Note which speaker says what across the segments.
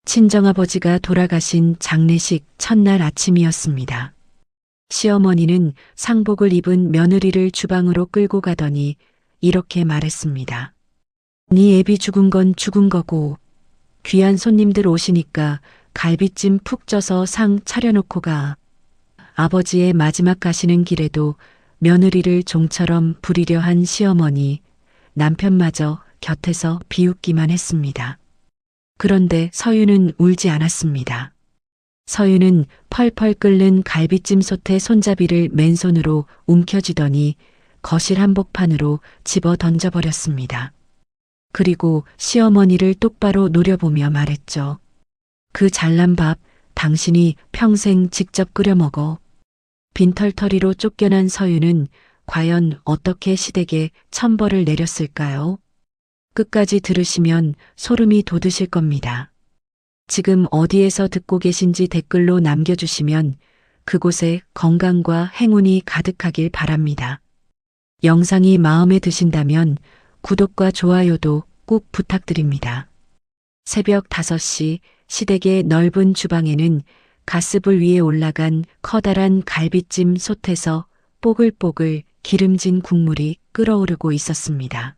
Speaker 1: 친정아버지가 돌아가신 장례식 첫날 아침이었습니다. 시어머니는 상복을 입은 며느리를 주방으로 끌고 가더니 이렇게 말했습니다. 네 애비 죽은 건 죽은 거고 귀한 손님들 오시니까 갈비찜 푹 쪄서 상 차려놓고 가. 아버지의 마지막 가시는 길에도 며느리를 종처럼 부리려 한 시어머니, 남편마저 곁에서 비웃기만 했습니다. 그런데 서유는 울지 않았습니다. 서유는 펄펄 끓는 갈비찜 솥의 손잡이를 맨손으로 움켜쥐더니 거실 한복판으로 집어 던져버렸습니다. 그리고 시어머니를 똑바로 노려보며 말했죠. 그 잘난 밥 당신이 평생 직접 끓여 먹어. 빈털터리로 쫓겨난 서유는 과연 어떻게 시댁에 천벌을 내렸을까요? 끝까지 들으시면 소름이 돋으실 겁니다. 지금 어디에서 듣고 계신지 댓글로 남겨주시면 그곳에 건강과 행운이 가득하길 바랍니다. 영상이 마음에 드신다면 구독과 좋아요도 꼭 부탁드립니다. 새벽 5시 시댁의 넓은 주방에는 가스불 위에 올라간 커다란 갈비찜 솥에서 뽀글뽀글 기름진 국물이 끓어오르고 있었습니다.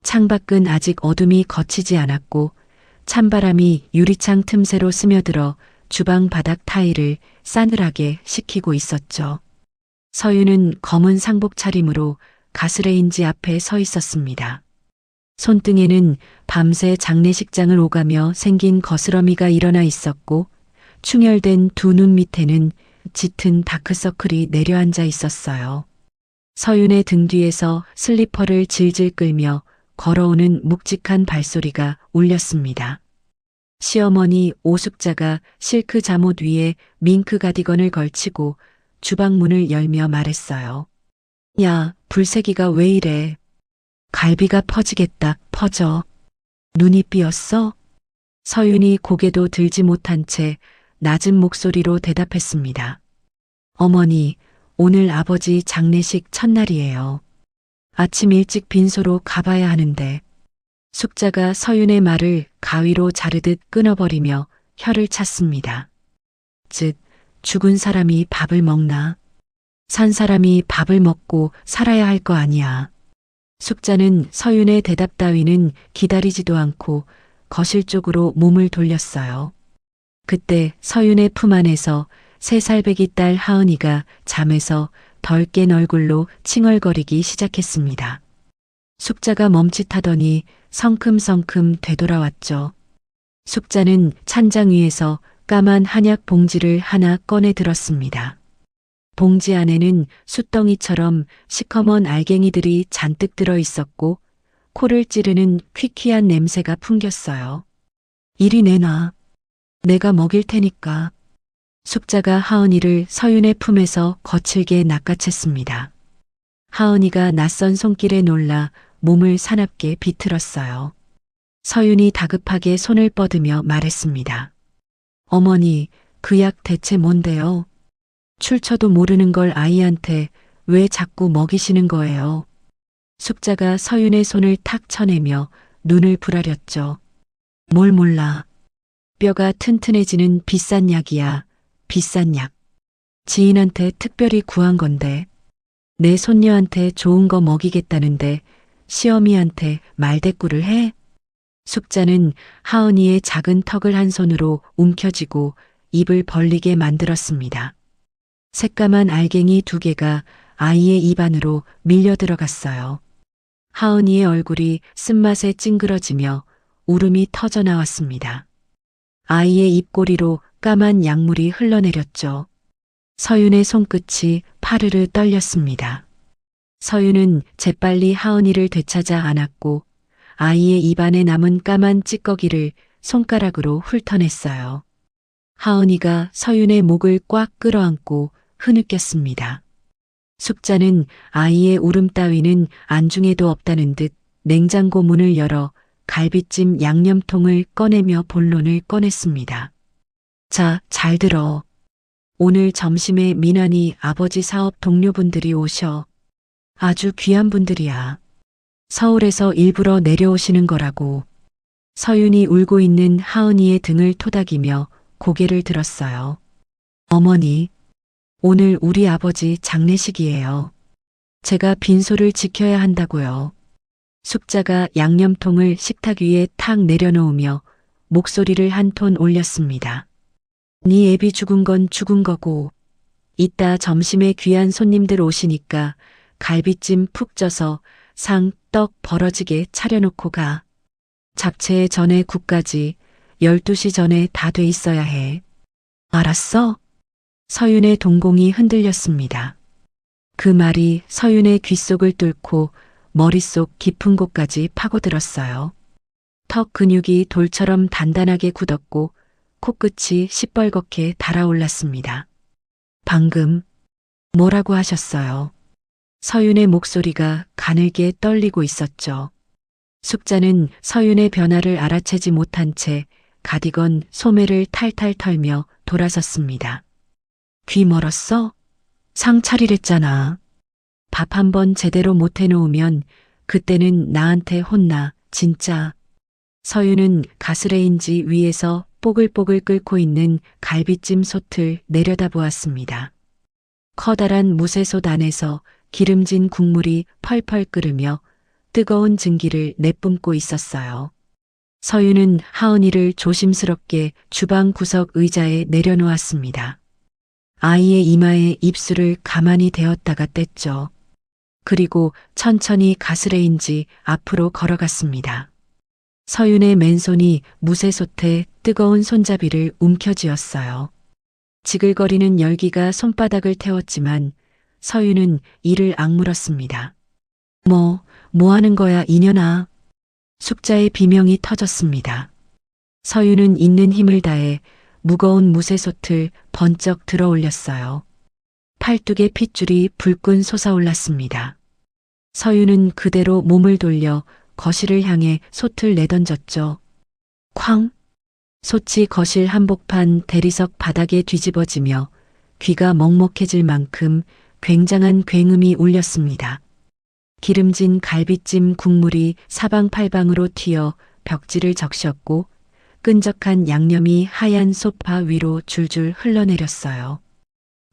Speaker 1: 창밖은 아직 어둠이 걷히지 않았고 찬바람이 유리창 틈새로 스며들어 주방 바닥 타일을 싸늘하게 식히고 있었죠. 서유는 검은 상복 차림으로 가스레인지 앞에 서 있었습니다. 손등에는 밤새 장례식장을 오가며 생긴 거스러미가 일어나 있었고 충혈된 두 눈 밑에는 짙은 다크서클이 내려앉아 있었어요. 서윤의 등 뒤에서 슬리퍼를 질질 끌며 걸어오는 묵직한 발소리가 울렸습니다. 시어머니 오숙자가 실크 잠옷 위에 밍크 가디건을 걸치고 주방 문을 열며 말했어요. 야, 불새기가 왜 이래? 갈비가 퍼지겠다, 퍼져. 눈이 삐었어? 서윤이 고개도 들지 못한 채 낮은 목소리로 대답했습니다. 어머니, 오늘 아버지 장례식 첫날이에요. 아침 일찍 빈소로 가봐야 하는데. 숙자가 서윤의 말을 가위로 자르듯 끊어버리며 혀를 찼습니다. 즉, 죽은 사람이 밥을 먹나? 산 사람이 밥을 먹고 살아야 할 거 아니야. 숙자는 서윤의 대답 따위는 기다리지도 않고 거실 쪽으로 몸을 돌렸어요. 그때 서윤의 품 안에서 3살배기 딸 하은이가 잠에서 덜 깬 얼굴로 칭얼거리기 시작했습니다. 숙자가 멈칫하더니 성큼성큼 되돌아왔죠. 숙자는 찬장 위에서 까만 한약 봉지를 하나 꺼내 들었습니다. 봉지 안에는 숯덩이처럼 시커먼 알갱이들이 잔뜩 들어 있었고 코를 찌르는 퀴퀴한 냄새가 풍겼어요. 이리 내놔. 내가 먹일 테니까. 숙자가 하은이를 서윤의 품에서 거칠게 낚아챘습니다. 하은이가 낯선 손길에 놀라 몸을 사납게 비틀었어요. 서윤이 다급하게 손을 뻗으며 말했습니다. 어머니, 그 약 대체 뭔데요? 출처도 모르는 걸 아이한테 왜 자꾸 먹이시는 거예요? 숙자가 서윤의 손을 탁 쳐내며 눈을 부라렸죠. 뭘 몰라. 뼈가 튼튼해지는 비싼 약이야. 비싼 약. 지인한테 특별히 구한 건데. 내 손녀한테 좋은 거 먹이겠다는데 시어미한테 말대꾸를 해? 숙자는 하은이의 작은 턱을 한 손으로 움켜쥐고 입을 벌리게 만들었습니다. 새까만 알갱이 2개가 아이의 입 안으로 밀려 들어갔어요. 하은이의 얼굴이 쓴맛에 찡그러지며 울음이 터져 나왔습니다. 아이의 입꼬리로 까만 약물이 흘러내렸죠. 서윤의 손끝이 파르르 떨렸습니다. 서윤은 재빨리 하은이를 되찾아 안았고 아이의 입안에 남은 까만 찌꺼기를 손가락으로 훑어냈어요. 하은이가 서윤의 목을 꽉 끌어안고 흐느꼈습니다. 숙자는 아이의 울음 따위는 안중에도 없다는 듯 냉장고 문을 열어 갈비찜 양념통을 꺼내며 본론을 꺼냈습니다. 자, 잘 들어. 오늘 점심에 민환이 아버지 사업 동료분들이 오셔. 아주 귀한 분들이야. 서울에서 일부러 내려오시는 거라고. 서윤이 울고 있는 하은이의 등을 토닥이며 고개를 들었어요. 어머니, 오늘 우리 아버지 장례식이에요. 제가 빈소를 지켜야 한다고요. 숙자가 양념통을 식탁 위에 탁 내려놓으며 목소리를 한 톤 올렸습니다. 네 애비 죽은 건 죽은 거고, 이따 점심에 귀한 손님들 오시니까 갈비찜 푹 쪄서 상, 떡 벌어지게 차려놓고 가. 잡채에 전에 국까지 12시 전에 다 돼 있어야 해. 알았어? 서윤의 동공이 흔들렸습니다. 그 말이 서윤의 귓속을 뚫고 머릿속 깊은 곳까지 파고들었어요. 턱 근육이 돌처럼 단단하게 굳었고 코끝이 시뻘겋게 달아올랐습니다. 방금 뭐라고 하셨어요? 서윤의 목소리가 가늘게 떨리고 있었죠. 숙자는 서윤의 변화를 알아채지 못한 채 가디건 소매를 탈탈 털며 돌아섰습니다. 귀 멀었어? 상 차리랬잖아. 밥 한 번 제대로 못 해놓으면 그때는 나한테 혼나, 진짜. 서윤은 가스레인지 위에서 뽀글뽀글 끓고 있는 갈비찜 솥을 내려다보았습니다. 커다란 무쇠솥 안에서 기름진 국물이 펄펄 끓으며 뜨거운 증기를 내뿜고 있었어요. 서윤은 하은이를 조심스럽게 주방 구석 의자에 내려놓았습니다. 아이의 이마에 입술을 가만히 대었다가 뗐죠. 그리고 천천히 가스레인지 앞으로 걸어갔습니다. 서윤의 맨손이 무쇠솥에 뜨거운 손잡이를 움켜쥐었어요. 지글거리는 열기가 손바닥을 태웠지만 서윤은 이를 악물었습니다. 뭐 하는 거야, 이년아. 숙자의 비명이 터졌습니다. 서윤은 있는 힘을 다해 무거운 무쇠솥을 번쩍 들어 올렸어요. 팔뚝의 핏줄이 불끈 솟아올랐습니다. 서윤은 그대로 몸을 돌려 거실을 향해 솥을 내던졌죠. 쾅! 솥이 거실 한복판 대리석 바닥에 뒤집어지며 귀가 먹먹해질 만큼 굉장한 굉음이 울렸습니다. 기름진 갈비찜 국물이 사방팔방으로 튀어 벽지를 적셨고 끈적한 양념이 하얀 소파 위로 줄줄 흘러내렸어요.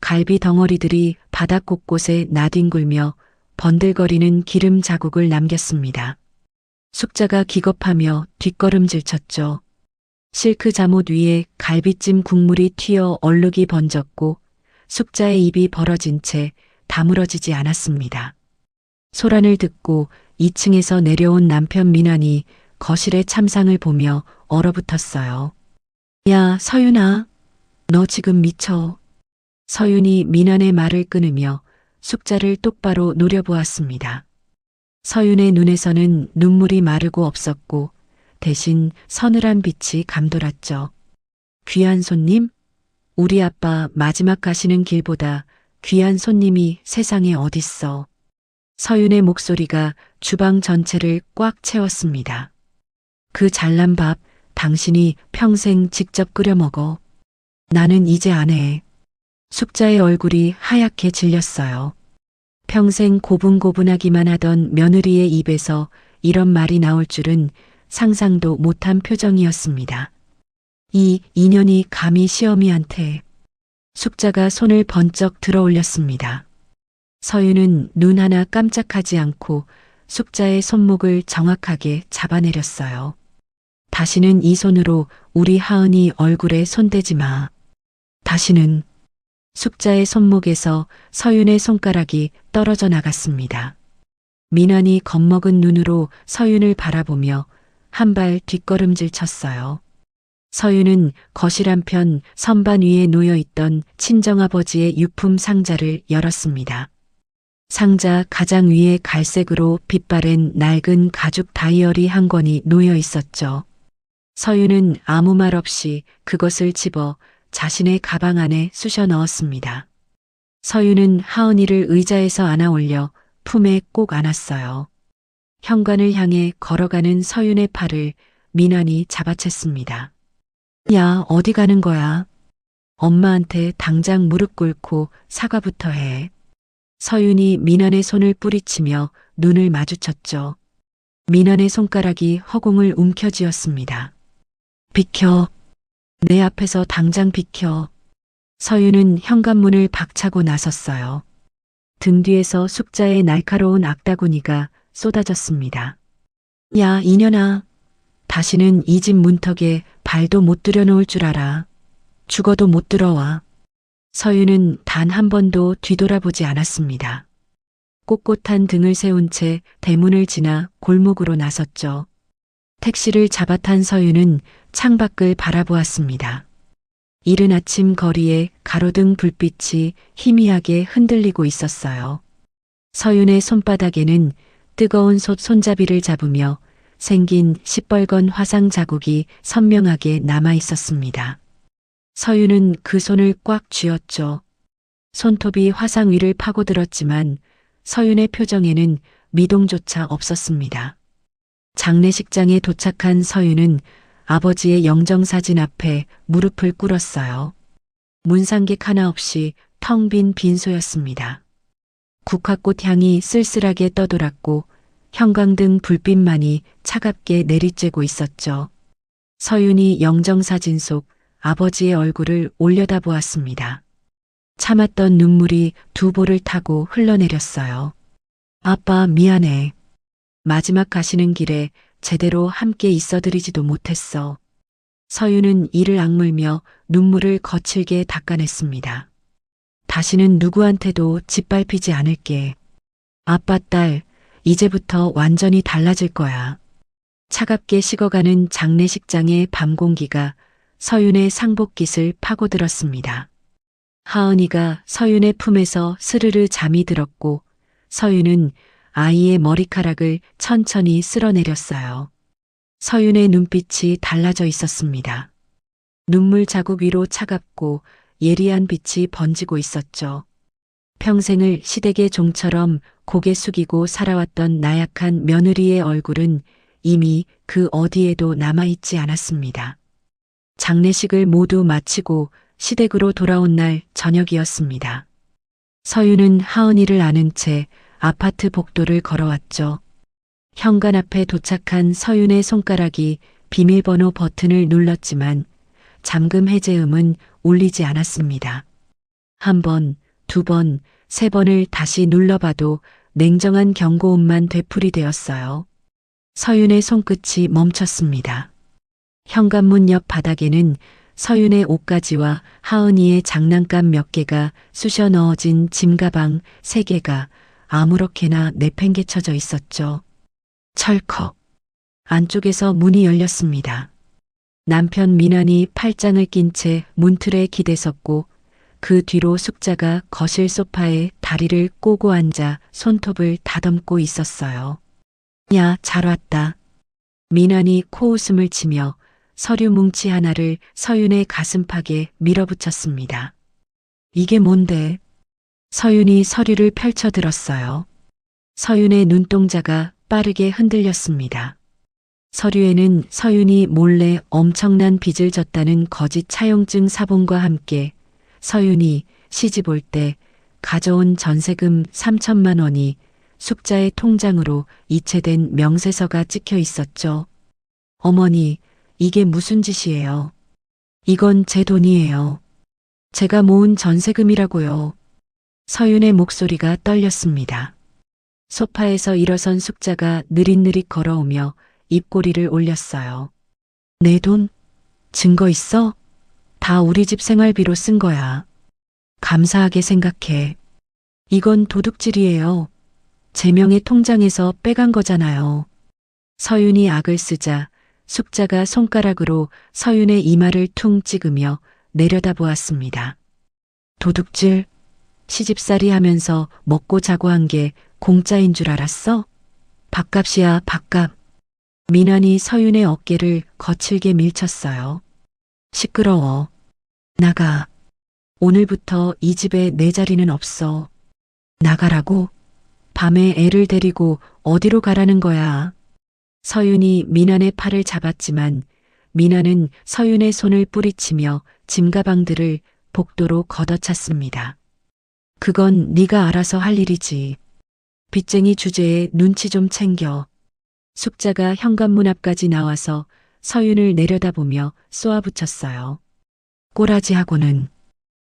Speaker 1: 갈비 덩어리들이 바닥 곳곳에 나뒹굴며 번들거리는 기름 자국을 남겼습니다. 숙자가 기겁하며 뒷걸음질 쳤죠. 실크 잠옷 위에 갈비찜 국물이 튀어 얼룩이 번졌고 숙자의 입이 벌어진 채 다물어지지 않았습니다. 소란을 듣고 2층에서 내려온 남편 민환이 거실의 참상을 보며 얼어붙었어요. 야, 서윤아, 너 지금 미쳐. 서윤이 민환의 말을 끊으며 숙자를 똑바로 노려보았습니다. 서윤의 눈에서는 눈물이 마르고 없었고 대신 서늘한 빛이 감돌았죠. 귀한 손님? 우리 아빠 마지막 가시는 길보다 귀한 손님이 세상에 어딨어. 서윤의 목소리가 주방 전체를 꽉 채웠습니다. 그 잘난 밥 당신이 평생 직접 끓여 먹어. 나는 이제 안 해. 숙자의 얼굴이 하얗게 질렸어요. 평생 고분고분하기만 하던 며느리의 입에서 이런 말이 나올 줄은 상상도 못한 표정이었습니다. 이 인연이 감히 시어미한테. 숙자가 손을 번쩍 들어 올렸습니다. 서윤은 눈 하나 깜짝하지 않고 숙자의 손목을 정확하게 잡아내렸어요. 다시는 이 손으로 우리 하은이 얼굴에 손대지 마. 다시는. 숙자의 손목에서 서윤의 손가락이 떨어져 나갔습니다. 민환이 겁먹은 눈으로 서윤을 바라보며 한 발 뒷걸음질 쳤어요. 서윤은 거실 한편 선반 위에 놓여있던 친정아버지의 유품 상자를 열었습니다. 상자 가장 위에 갈색으로 빛바랜 낡은 가죽 다이어리 한 권이 놓여 있었죠. 서윤은 아무 말 없이 그것을 집어 자신의 가방 안에 쑤셔 넣었습니다. 서윤은 하은이를 의자에서 안아 올려 품에 꼭 안았어요. 현관을 향해 걸어가는 서윤의 팔을 민환이 잡아챘습니다. 야, 어디 가는 거야? 엄마한테 당장 무릎 꿇고 사과부터 해. 서윤이 민환의 손을 뿌리치며 눈을 마주쳤죠. 민환의 손가락이 허공을 움켜쥐었습니다. 비켜. 내 앞에서 당장 비켜. 서윤은 현관문을 박차고 나섰어요. 등 뒤에서 숙자의 날카로운 악다구니가 쏟아졌습니다. 야, 이년아. 다시는 이 집 문턱에 발도 못 들여놓을 줄 알아. 죽어도 못 들어와. 서윤은 단 한 번도 뒤돌아보지 않았습니다. 꼿꼿한 등을 세운 채 대문을 지나 골목으로 나섰죠. 택시를 잡아탄 서윤은 창밖을 바라보았습니다. 이른 아침 거리에 가로등 불빛이 희미하게 흔들리고 있었어요. 서윤의 손바닥에는 뜨거운 솥 손잡이를 잡으며 생긴 시뻘건 화상 자국이 선명하게 남아 있었습니다. 서윤은 그 손을 꽉 쥐었죠. 손톱이 화상 위를 파고들었지만 서윤의 표정에는 미동조차 없었습니다. 장례식장에 도착한 서윤은 아버지의 영정사진 앞에 무릎을 꿇었어요. 문상객 하나 없이 텅 빈 빈소였습니다. 국화꽃 향이 쓸쓸하게 떠돌았고 형광등 불빛만이 차갑게 내리쬐고 있었죠. 서윤이 영정사진 속 아버지의 얼굴을 올려다보았습니다. 참았던 눈물이 두 볼을 타고 흘러내렸어요. 아빠, 미안해. 마지막 가시는 길에 제대로 함께 있어드리지도 못했어. 서윤은 이를 악물며 눈물을 거칠게 닦아냈습니다. 다시는 누구한테도 짓밟히지 않을게. 아빠, 딸, 이제부터 완전히 달라질 거야. 차갑게 식어가는 장례식장의 밤 공기가 서윤의 상복깃을 파고들었습니다. 하은이가 서윤의 품에서 스르르 잠이 들었고 서윤은 아이의 머리카락을 천천히 쓸어내렸어요. 서윤의 눈빛이 달라져 있었습니다. 눈물 자국 위로 차갑고 예리한 빛이 번지고 있었죠. 평생을 시댁의 종처럼 고개 숙이고 살아왔던 나약한 며느리의 얼굴은 이미 그 어디에도 남아있지 않았습니다. 장례식을 모두 마치고 시댁으로 돌아온 날 저녁이었습니다. 서윤은 하은이를 안은 채 아파트 복도를 걸어왔죠. 현관 앞에 도착한 서윤의 손가락이 비밀번호 버튼을 눌렀지만 잠금 해제음은 울리지 않았습니다. 한 번, 두 번, 세 번을 다시 눌러봐도 냉정한 경고음만 되풀이되었어요. 서윤의 손끝이 멈췄습니다. 현관문 옆 바닥에는 서윤의 옷가지와 하은이의 장난감 몇 개가 쑤셔 넣어진 짐가방 3개가 아무렇게나 내팽개쳐져 있었죠. 철컥. 안쪽에서 문이 열렸습니다. 남편 민환이 팔짱을 낀 채 문틀에 기대섰고 그 뒤로 숙자가 거실 소파에 다리를 꼬고 앉아 손톱을 다듬고 있었어요. 야, 잘 왔다. 민환이 코웃음을 치며 서류 뭉치 하나를 서윤의 가슴팍에 밀어붙였습니다. 이게 뭔데? 서윤이 서류를 펼쳐들었어요. 서윤의 눈동자가 빠르게 흔들렸습니다. 서류에는 서윤이 몰래 엄청난 빚을 졌다는 거짓 차용증 사본과 함께 서윤이 시집 올 때 가져온 전세금 3천만 원이 숙자의 통장으로 이체된 명세서가 찍혀 있었죠. 어머니, 이게 무슨 짓이에요? 이건 제 돈이에요. 제가 모은 전세금이라고요. 서윤의 목소리가 떨렸습니다. 소파에서 일어선 숙자가 느릿느릿 걸어오며 입꼬리를 올렸어요. 내 돈? 증거 있어? 다 우리 집 생활비로 쓴 거야. 감사하게 생각해. 이건 도둑질이에요. 제 명의 통장에서 빼간 거잖아요. 서윤이 악을 쓰자 숙자가 손가락으로 서윤의 이마를 퉁 찍으며 내려다보았습니다. 도둑질? 시집살이 하면서 먹고 자고 한 게 공짜인 줄 알았어? 밥값이야, 밥값. 민환이 서윤의 어깨를 거칠게 밀쳤어요. 시끄러워. 나가. 오늘부터 이 집에 내 자리는 없어. 나가라고? 밤에 애를 데리고 어디로 가라는 거야? 서윤이 민환의 팔을 잡았지만 민환은 서윤의 손을 뿌리치며 짐가방들을 복도로 걷어찼습니다. 그건 네가 알아서 할 일이지. 빚쟁이 주제에 눈치 좀 챙겨. 숙자가 현관문 앞까지 나와서 서윤을 내려다보며 쏘아붙였어요. 꼬라지하고는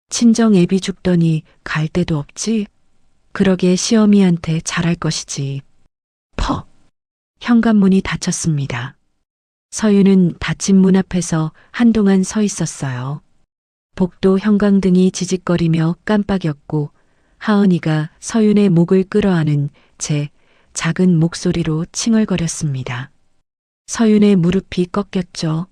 Speaker 1: 친정 애비 죽더니 갈 데도 없지? 그러게 시어미한테 잘할 것이지. 퍽! 현관문이 닫혔습니다. 서윤은 닫힌 문 앞에서 한동안 서 있었어요. 복도 형광등이 지직거리며 깜빡였고 하은이가 서윤의 목을 끌어안은 채 작은 목소리로 칭얼거렸습니다. 서윤의 무릎이 꺾였죠.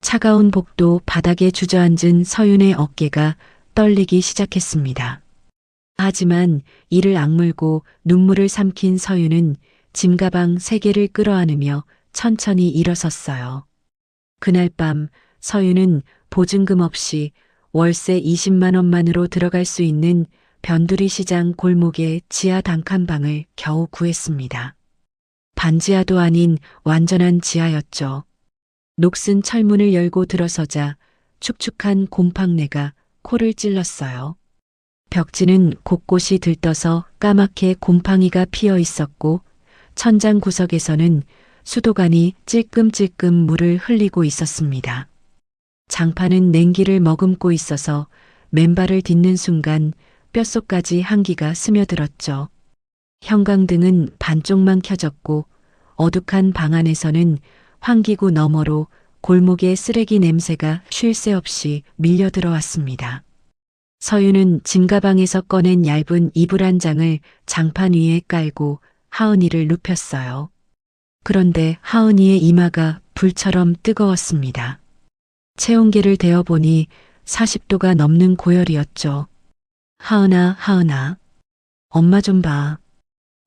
Speaker 1: 차가운 복도 바닥에 주저앉은 서윤의 어깨가 떨리기 시작했습니다. 하지만 이를 악물고 눈물을 삼킨 서윤은 짐가방 3개를 끌어안으며 천천히 일어섰어요. 그날 밤 서윤은 보증금 없이 월세 20만 원만으로 들어갈 수 있는 변두리 시장 골목의 지하 단칸방을 겨우 구했습니다. 반지하도 아닌 완전한 지하였죠. 녹슨 철문을 열고 들어서자 축축한 곰팡내가 코를 찔렀어요. 벽지는 곳곳이 들떠서 까맣게 곰팡이가 피어 있었고 천장 구석에서는 수도관이 찔끔찔끔 물을 흘리고 있었습니다. 장판은 냉기를 머금고 있어서 맨발을 딛는 순간 뼛속까지 한기가 스며들었죠. 형광등은 반쪽만 켜졌고 어둑한 방 안에서는 환기구 너머로 골목의 쓰레기 냄새가 쉴 새 없이 밀려 들어왔습니다. 서윤은 짐가방에서 꺼낸 얇은 이불 한 장을 장판 위에 깔고 하은이를 눕혔어요. 그런데 하은이의 이마가 불처럼 뜨거웠습니다. 체온계를 대어보니 40도가 넘는 고열이었죠. 하은아, 하은아. 엄마 좀 봐.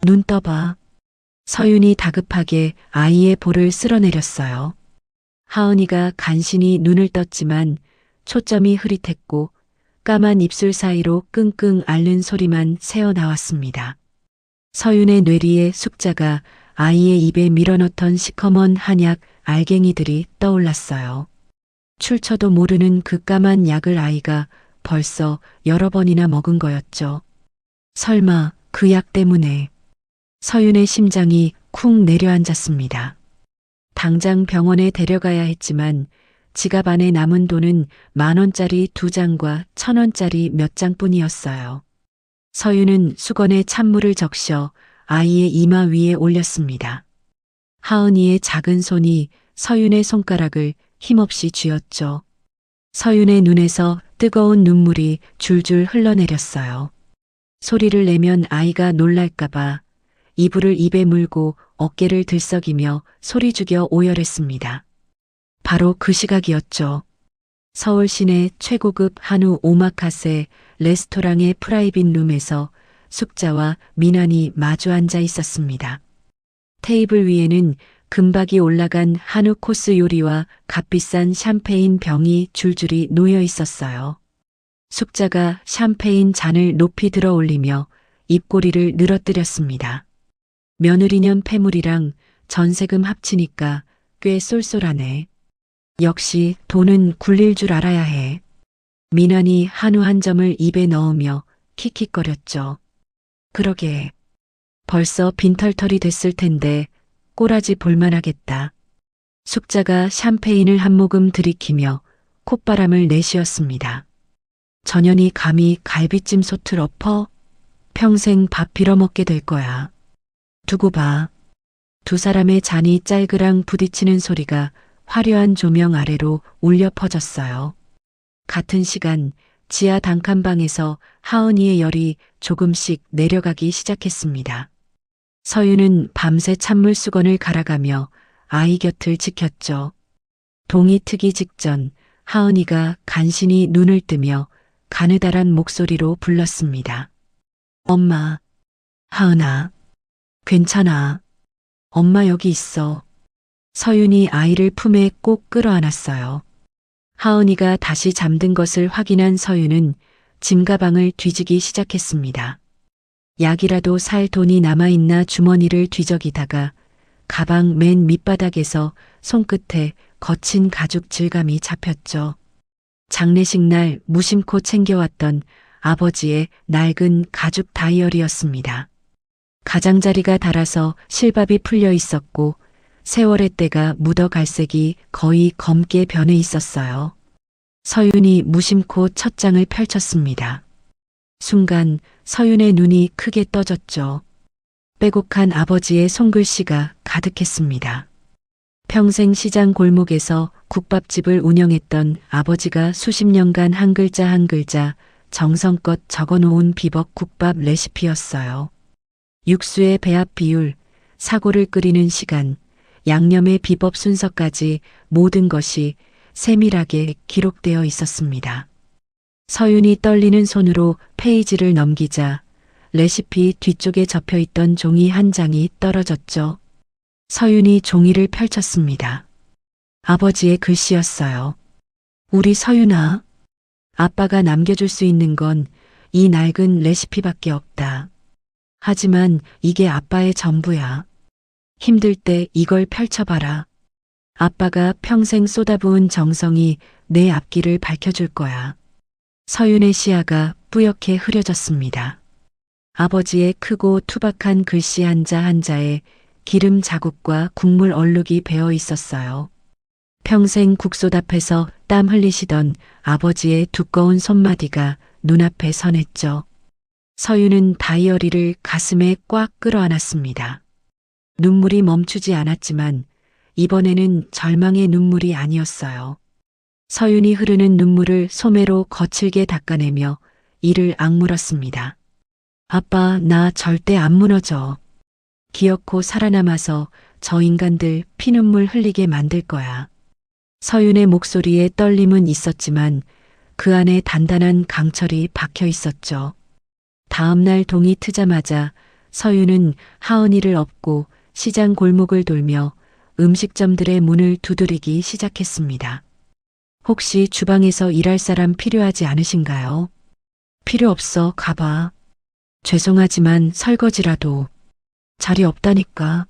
Speaker 1: 눈 떠봐. 서윤이 다급하게 아이의 볼을 쓸어내렸어요. 하은이가 간신히 눈을 떴지만 초점이 흐릿했고 까만 입술 사이로 끙끙 앓는 소리만 새어나왔습니다. 서윤의 뇌리에 숙자가 아이의 입에 밀어넣던 시커먼 한약 알갱이들이 떠올랐어요. 출처도 모르는 그 까만 약을 아이가 벌써 여러 번이나 먹은 거였죠. 설마 그 약 때문에. 서윤의 심장이 쿵 내려앉았습니다. 당장 병원에 데려가야 했지만 지갑 안에 남은 돈은 10,000원짜리 2장과 1,000원짜리 몇 장뿐이었어요. 서윤은 수건에 찬물을 적셔 아이의 이마 위에 올렸습니다. 하은이의 작은 손이 서윤의 손가락을 힘없이 쥐었죠. 서윤의 눈에서 뜨거운 눈물이 줄줄 흘러내렸어요. 소리를 내면 아이가 놀랄까봐 이불을 입에 물고 어깨를 들썩이며 소리 죽여 오열했습니다. 바로 그 시각이었죠. 서울 시내 최고급 한우 오마카세 레스토랑의 프라이빗 룸에서 숙자와 민환이 마주 앉아 있었습니다. 테이블 위에는 금박이 올라간 한우 코스 요리와 값비싼 샴페인 병이 줄줄이 놓여 있었어요. 숙자가 샴페인 잔을 높이 들어 올리며 입꼬리를 늘어뜨렸습니다. 며느리년 패물이랑 전세금 합치니까 꽤 쏠쏠하네. 역시 돈은 굴릴 줄 알아야 해. 민환이 한우 한 점을 입에 넣으며 킥킥거렸죠. 그러게. 벌써 빈털털이 됐을 텐데 꼬라지 볼만하겠다. 숙자가 샴페인을 한 모금 들이키며 콧바람을 내쉬었습니다. 전현이 감히 갈비찜 솥을 엎어? 평생 밥 빌어먹게 될 거야. 두고 봐. 두 사람의 잔이 짤그랑 부딪히는 소리가 화려한 조명 아래로 울려 퍼졌어요. 같은 시간 지하 단칸방에서 하은이의 열이 조금씩 내려가기 시작했습니다. 서윤은 밤새 찬물 수건을 갈아가며 아이 곁을 지켰죠. 동이 트기 직전 하은이가 간신히 눈을 뜨며 가느다란 목소리로 불렀습니다. 엄마, 하은아, 괜찮아. 엄마 여기 있어. 서윤이 아이를 품에 꼭 끌어안았어요. 하은이가 다시 잠든 것을 확인한 서윤은 짐가방을 뒤지기 시작했습니다. 약이라도 살 돈이 남아있나 주머니를 뒤적이다가 가방 맨 밑바닥에서 손끝에 거친 가죽 질감이 잡혔죠. 장례식 날 무심코 챙겨왔던 아버지의 낡은 가죽 다이어리였습니다. 가장자리가 닳아서 실밥이 풀려 있었고 세월의 때가 묻어 갈색이 거의 검게 변해 있었어요. 서윤이 무심코 첫 장을 펼쳤습니다. 순간 서윤의 눈이 크게 떠졌죠. 빼곡한 아버지의 손글씨가 가득했습니다. 평생 시장 골목에서 국밥집을 운영했던 아버지가 수십 년간 한 글자 한 글자 정성껏 적어놓은 비법 국밥 레시피였어요. 육수의 배합 비율, 사골을 끓이는 시간, 양념의 비법 순서까지 모든 것이 세밀하게 기록되어 있었습니다. 서윤이 떨리는 손으로 페이지를 넘기자 레시피 뒤쪽에 접혀있던 종이 한 장이 떨어졌죠. 서윤이 종이를 펼쳤습니다. 아버지의 글씨였어요. 우리 서윤아, 아빠가 남겨줄 수 있는 건 이 낡은 레시피밖에 없다. 하지만 이게 아빠의 전부야. 힘들 때 이걸 펼쳐봐라. 아빠가 평생 쏟아부은 정성이 내 앞길을 밝혀줄 거야. 서윤의 시야가 뿌옇게 흐려졌습니다. 아버지의 크고 투박한 글씨 한자 한자에 기름 자국과 국물 얼룩이 배어 있었어요. 평생 국솥 앞에서 땀 흘리시던 아버지의 두꺼운 손마디가 눈앞에 선했죠. 서윤은 다이어리를 가슴에 꽉 끌어안았습니다. 눈물이 멈추지 않았지만 이번에는 절망의 눈물이 아니었어요. 서윤이 흐르는 눈물을 소매로 거칠게 닦아내며 이를 악물었습니다. 아빠, 나 절대 안 무너져. 기어코 살아남아서 저 인간들 피눈물 흘리게 만들 거야. 서윤의 목소리에 떨림은 있었지만 그 안에 단단한 강철이 박혀 있었죠. 다음 날 동이 트자마자 서윤은 하은이를 업고 시장 골목을 돌며 음식점들의 문을 두드리기 시작했습니다. 혹시 주방에서 일할 사람 필요하지 않으신가요? 필요 없어, 가봐. 죄송하지만 설거지라도. 자리 없다니까.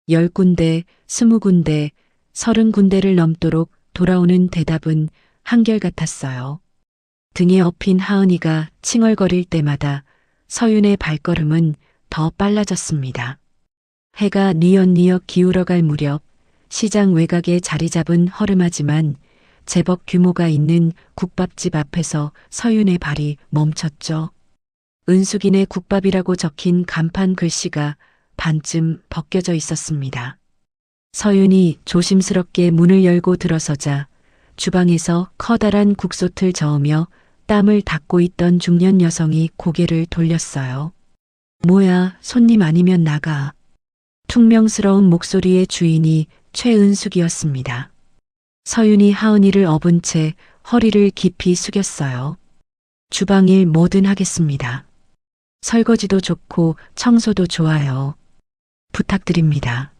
Speaker 1: 10군데, 20군데, 30군데를 넘도록 돌아오는 대답은 한결같았어요. 등에 업힌 하은이가 칭얼거릴 때마다 서윤의 발걸음은 더 빨라졌습니다. 해가 뉘엿뉘엿 기울어갈 무렵 시장 외곽에 자리 잡은 허름하지만 제법 규모가 있는 국밥집 앞에서 서윤의 발이 멈췄죠. 은숙이네 국밥이라고 적힌 간판 글씨가 반쯤 벗겨져 있었습니다. 서윤이 조심스럽게 문을 열고 들어서자 주방에서 커다란 국솥을 저으며 땀을 닦고 있던 중년 여성이 고개를 돌렸어요. 뭐야, 손님 아니면 나가. 퉁명스러운 목소리의 주인이 최은숙이었습니다. 서윤이 하은이를 업은 채 허리를 깊이 숙였어요. 주방일 뭐든 하겠습니다. 설거지도 좋고 청소도 좋아요. 부탁드립니다.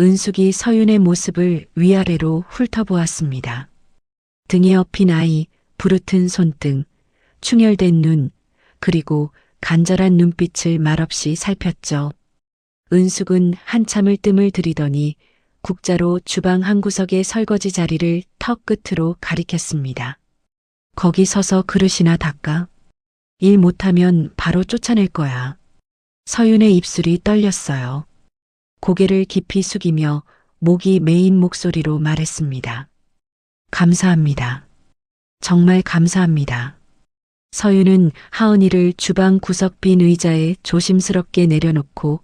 Speaker 1: 은숙이 서윤의 모습을 위아래로 훑어보았습니다. 등에 업힌 아이, 부르튼 손등, 충혈된 눈, 그리고 간절한 눈빛을 말없이 살폈죠. 은숙은 한참을 뜸을 들이더니 국자로 주방 한 구석의 설거지 자리를 턱 끝으로 가리켰습니다. 거기 서서 그릇이나 닦아. 일 못하면 바로 쫓아낼 거야. 서윤의 입술이 떨렸어요. 고개를 깊이 숙이며 목이 메인 목소리로 말했습니다. 감사합니다. 정말 감사합니다. 서윤은 하은이를 주방 구석 빈 의자에 조심스럽게 내려놓고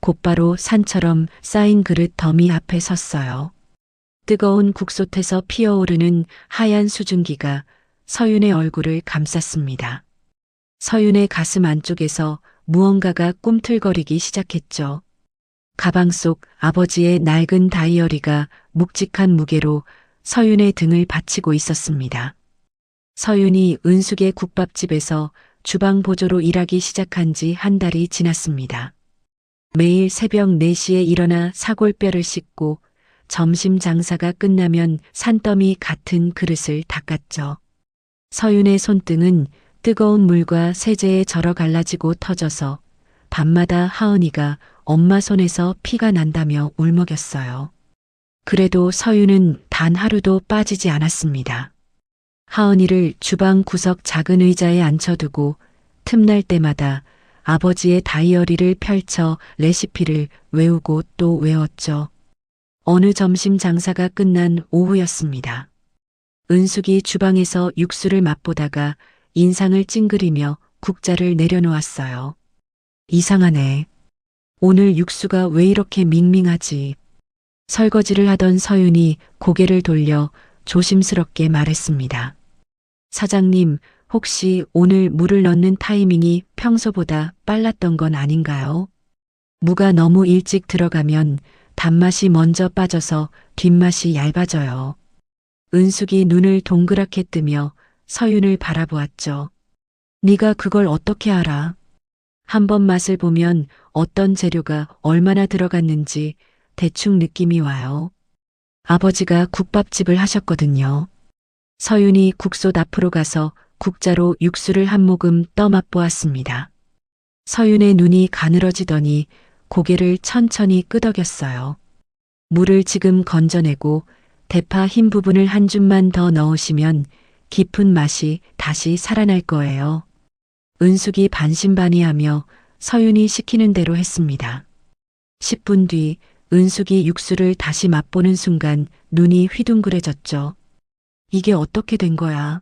Speaker 1: 곧바로 산처럼 쌓인 그릇 더미 앞에 섰어요. 뜨거운 국솥에서 피어오르는 하얀 수증기가 서윤의 얼굴을 감쌌습니다. 서윤의 가슴 안쪽에서 무언가가 꿈틀거리기 시작했죠. 가방 속 아버지의 낡은 다이어리가 묵직한 무게로 서윤의 등을 받치고 있었습니다. 서윤이 은숙의 국밥집에서 주방 보조로 일하기 시작한 지 한 달이 지났습니다. 매일 새벽 4시에 일어나 사골뼈를 씻고 점심 장사가 끝나면 산더미 같은 그릇을 닦았죠. 서윤의 손등은 뜨거운 물과 세제에 절어 갈라지고 터져서 밤마다 하은이가 엄마 손에서 피가 난다며 울먹였어요. 그래도 서윤은 단 하루도 빠지지 않았습니다. 하은이를 주방 구석 작은 의자에 앉혀두고 틈날 때마다 아버지의 다이어리를 펼쳐 레시피를 외우고 또 외웠죠. 어느 점심 장사가 끝난 오후였습니다. 은숙이 주방에서 육수를 맛보다가 인상을 찡그리며 국자를 내려놓았어요. 이상하네. 오늘 육수가 왜 이렇게 밍밍하지? 설거지를 하던 서윤이 고개를 돌려 조심스럽게 말했습니다. 사장님, 혹시 오늘 물을 넣는 타이밍이 평소보다 빨랐던 건 아닌가요? 무가 너무 일찍 들어가면 단맛이 먼저 빠져서 뒷맛이 얇아져요. 은숙이 눈을 동그랗게 뜨며 서윤을 바라보았죠. 네가 그걸 어떻게 알아? 한번 맛을 보면 어떤 재료가 얼마나 들어갔는지 대충 느낌이 와요. 아버지가 국밥집을 하셨거든요. 서윤이 국솥 앞으로 가서 국자로 육수를 한 모금 떠 맛보았습니다. 서윤의 눈이 가늘어지더니 고개를 천천히 끄덕였어요. 물을 지금 건져내고 대파 흰 부분을 한 줌만 더 넣으시면 깊은 맛이 다시 살아날 거예요. 은숙이 반신반의하며 서윤이 시키는 대로 했습니다. 10분 뒤 은숙이 육수를 다시 맛보는 순간 눈이 휘둥그레졌죠. 이게 어떻게 된 거야?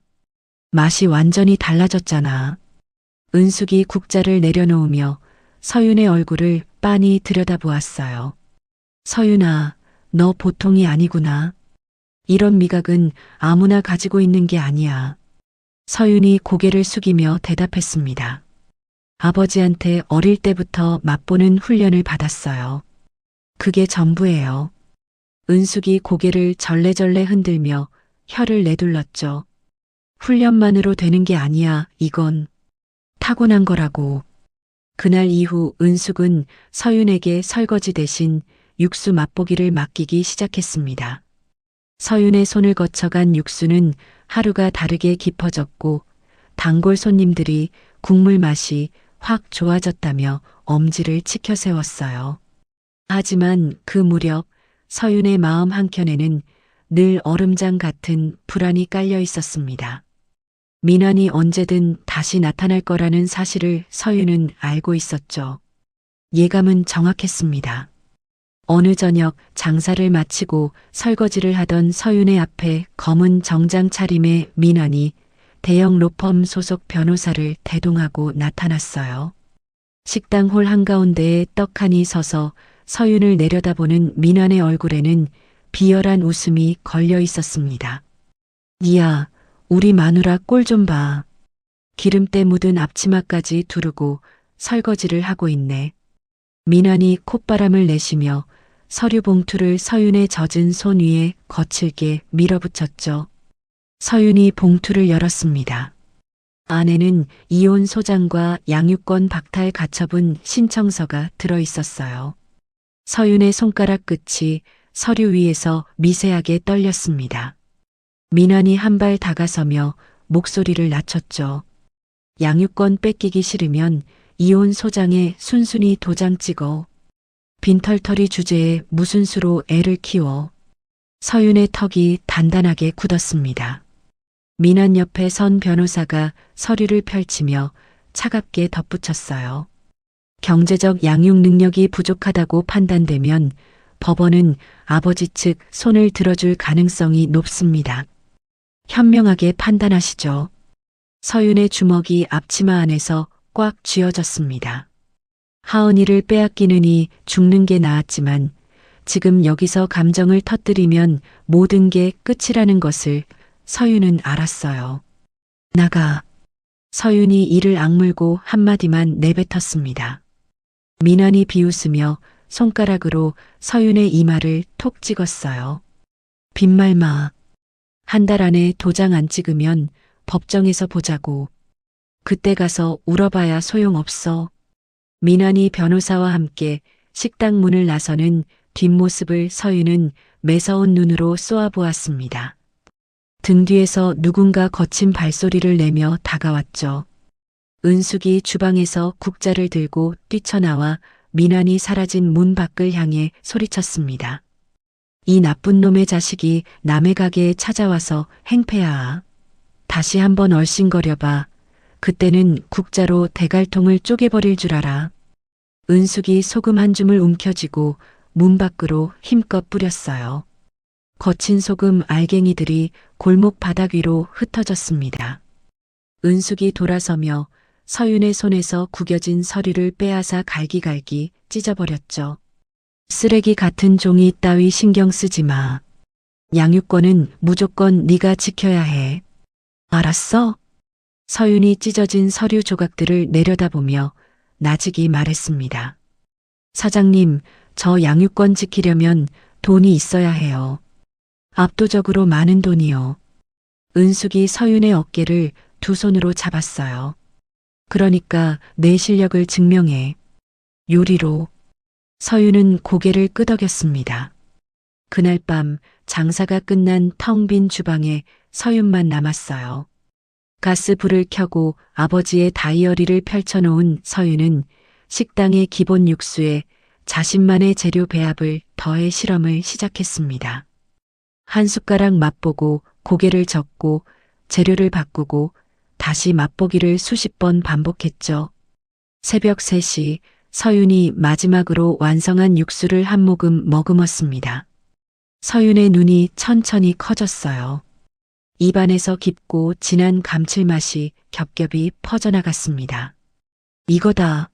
Speaker 1: 맛이 완전히 달라졌잖아. 은숙이 국자를 내려놓으며 서윤의 얼굴을 빤히 들여다보았어요. 서윤아, 너 보통이 아니구나. 이런 미각은 아무나 가지고 있는 게 아니야. 서윤이 고개를 숙이며 대답했습니다. 아버지한테 어릴 때부터 맛보는 훈련을 받았어요. 그게 전부예요. 은숙이 고개를 절레절레 흔들며 혀를 내둘렀죠. 훈련만으로 되는 게 아니야, 이건. 타고난 거라고. 그날 이후 은숙은 서윤에게 설거지 대신 육수 맛보기를 맡기기 시작했습니다. 서윤의 손을 거쳐간 육수는 하루가 다르게 깊어졌고 단골 손님들이 국물 맛이 확 좋아졌다며 엄지를 치켜 세웠어요. 하지만 그 무렵 서윤의 마음 한켠에는 늘 얼음장 같은 불안이 깔려 있었습니다. 민환이 언제든 다시 나타날 거라는 사실을 서윤은 알고 있었죠. 예감은 정확했습니다. 어느 저녁 장사를 마치고 설거지를 하던 서윤의 앞에 검은 정장 차림의 민환이 대형 로펌 소속 변호사를 대동하고 나타났어요. 식당 홀 한가운데에 떡하니 서서 서윤을 내려다보는 민환의 얼굴에는 비열한 웃음이 걸려 있었습니다. 이야, 우리 마누라 꼴 좀 봐. 기름때 묻은 앞치마까지 두르고 설거지를 하고 있네. 민환이 콧바람을 내쉬며 서류 봉투를 서윤의 젖은 손 위에 거칠게 밀어붙였죠. 서윤이 봉투를 열었습니다. 안에는 이혼 소장과 양육권 박탈 가처분 신청서가 들어 있었어요. 서윤의 손가락 끝이 서류 위에서 미세하게 떨렸습니다. 민환이 한 발 다가서며 목소리를 낮췄죠. 양육권 뺏기기 싫으면 이혼 소장에 순순히 도장 찍어. 빈털터리 주제에 무슨 수로 애를 키워. 서윤의 턱이 단단하게 굳었습니다. 민환 옆에 선 변호사가 서류를 펼치며 차갑게 덧붙였어요. 경제적 양육 능력이 부족하다고 판단되면 법원은 아버지 측 손을 들어줄 가능성이 높습니다. 현명하게 판단하시죠. 서윤의 주먹이 앞치마 안에서 꽉 쥐어졌습니다. 하은이를 빼앗기느니 죽는 게 나았지만 지금 여기서 감정을 터뜨리면 모든 게 끝이라는 것을 서윤은 알았어요. 나가. 서윤이 이를 악물고 한마디만 내뱉었습니다. 민환이 비웃으며 손가락으로 서윤의 이마를 톡 찍었어요. 빈말 마. 한 달 안에 도장 안 찍으면 법정에서 보자고. 그때 가서 울어봐야 소용없어. 민환이 변호사와 함께 식당 문을 나서는 뒷모습을 서윤은 매서운 눈으로 쏘아보았습니다. 등 뒤에서 누군가 거친 발소리를 내며 다가왔죠. 은숙이 주방에서 국자를 들고 뛰쳐나와 민환이 사라진 문 밖을 향해 소리쳤습니다. 이 나쁜 놈의 자식이 남의 가게에 찾아와서 행패야. 다시 한번 얼씬거려봐. 그때는 국자로 대갈통을 쪼개버릴 줄 알아. 은숙이 소금 한 줌을 움켜쥐고 문 밖으로 힘껏 뿌렸어요. 거친 소금 알갱이들이 골목 바닥 위로 흩어졌습니다. 은숙이 돌아서며 서윤의 손에서 구겨진 서류를 빼앗아 갈기갈기 찢어버렸죠. 쓰레기 같은 종이 따위 신경 쓰지 마. 양육권은 무조건 네가 지켜야 해. 알았어? 서윤이 찢어진 서류 조각들을 내려다보며 나직이 말했습니다. 사장님, 저 양육권 지키려면 돈이 있어야 해요. 압도적으로 많은 돈이요. 은숙이 서윤의 어깨를 두 손으로 잡았어요. 그러니까 내 실력을 증명해. 요리로. 서윤은 고개를 끄덕였습니다. 그날 밤 장사가 끝난 텅 빈 주방에 서윤만 남았어요. 가스불을 켜고 아버지의 다이어리를 펼쳐놓은 서윤은 식당의 기본 육수에 자신만의 재료 배합을 더해 실험을 시작했습니다. 한 숟가락 맛보고 고개를 젓고 재료를 바꾸고 다시 맛보기를 수십 번 반복했죠. 새벽 3시 서윤이 마지막으로 완성한 육수를 한 모금 머금었습니다. 서윤의 눈이 천천히 커졌어요. 입안에서 깊고 진한 감칠맛이 겹겹이 퍼져나갔습니다. 이거다.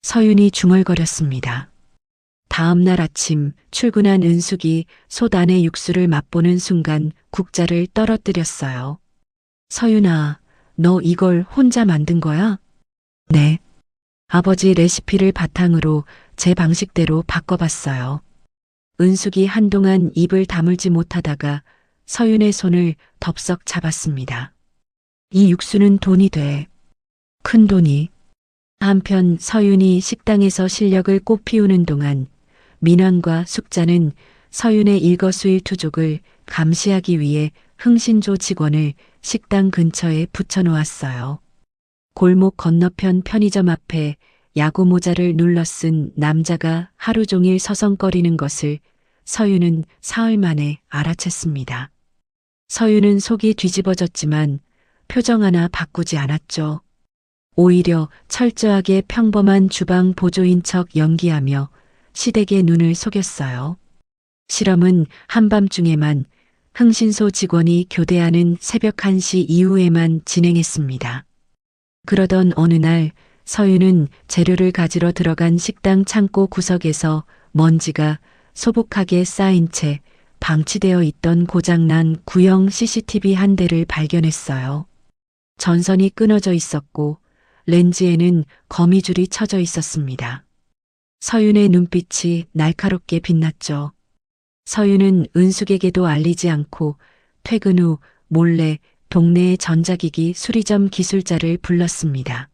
Speaker 1: 서윤이 중얼거렸습니다. 다음 날 아침 출근한 은숙이 솥 안의 육수를 맛보는 순간 국자를 떨어뜨렸어요. 서윤아, 너 이걸 혼자 만든 거야? 네. 아버지 레시피를 바탕으로 제 방식대로 바꿔봤어요. 은숙이 한동안 입을 다물지 못하다가 서윤의 손을 덥석 잡았습니다. 이 육수는 돈이 돼. 큰 돈이. 한편 서윤이 식당에서 실력을 꽃피우는 동안 민환과 숙자는 서윤의 일거수일투족을 감시하기 위해 흥신조 직원을 식당 근처에 붙여놓았어요. 골목 건너편 편의점 앞에 야구 모자를 눌러 쓴 남자가 하루 종일 서성거리는 것을 서윤은 사흘 만에 알아챘습니다. 서윤은 속이 뒤집어졌지만 표정 하나 바꾸지 않았죠. 오히려 철저하게 평범한 주방 보조인 척 연기하며 시댁의 눈을 속였어요. 실험은 한밤중에만 흥신소 직원이 교대하는 새벽 1시 이후에만 진행했습니다. 그러던 어느 날 서윤은 재료를 가지러 들어간 식당 창고 구석에서 먼지가 소복하게 쌓인 채 방치되어 있던 고장난 구형 CCTV 한 대를 발견했어요. 전선이 끊어져 있었고 렌즈에는 거미줄이 쳐져 있었습니다. 서윤의 눈빛이 날카롭게 빛났죠. 서윤은 은숙에게도 알리지 않고 퇴근 후 몰래 동네의 전자기기 수리점 기술자를 불렀습니다.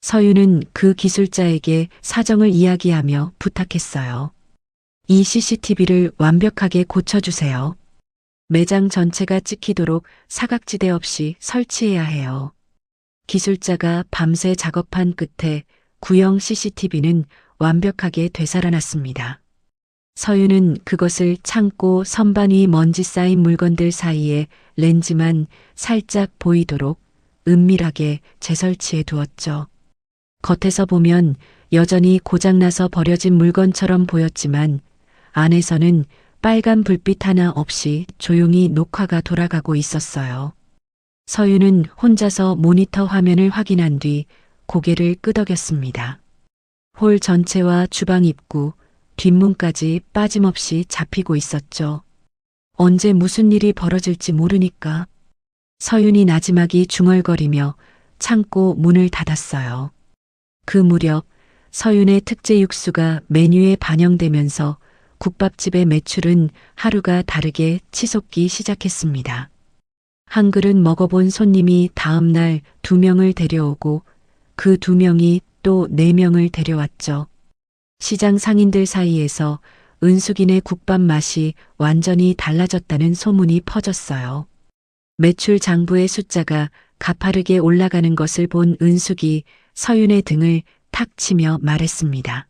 Speaker 1: 서윤은 그 기술자에게 사정을 이야기하며 부탁했어요. 이 CCTV를 완벽하게 고쳐주세요. 매장 전체가 찍히도록 사각지대 없이 설치해야 해요. 기술자가 밤새 작업한 끝에 구형 CCTV는 완벽하게 되살아났습니다. 서윤은 그것을 창고 선반 위 먼지 쌓인 물건들 사이에 렌즈만 살짝 보이도록 은밀하게 재설치해 두었죠. 겉에서 보면 여전히 고장나서 버려진 물건처럼 보였지만 안에서는 빨간 불빛 하나 없이 조용히 녹화가 돌아가고 있었어요. 서윤은 혼자서 모니터 화면을 확인한 뒤 고개를 끄덕였습니다. 홀 전체와 주방 입구, 뒷문까지 빠짐없이 잡히고 있었죠. 언제 무슨 일이 벌어질지 모르니까. 서윤이 나지막이 중얼거리며 창고 문을 닫았어요. 그 무렵 서윤의 특제 육수가 메뉴에 반영되면서 국밥집의 매출은 하루가 다르게 치솟기 시작했습니다. 한 그릇 먹어본 손님이 다음 날 2명을 데려오고 그 2명이 또 4명을 데려왔죠. 시장 상인들 사이에서 은숙이네 국밥 맛이 완전히 달라졌다는 소문이 퍼졌어요. 매출 장부의 숫자가 가파르게 올라가는 것을 본 은숙이 서윤의 등을 탁 치며 말했습니다.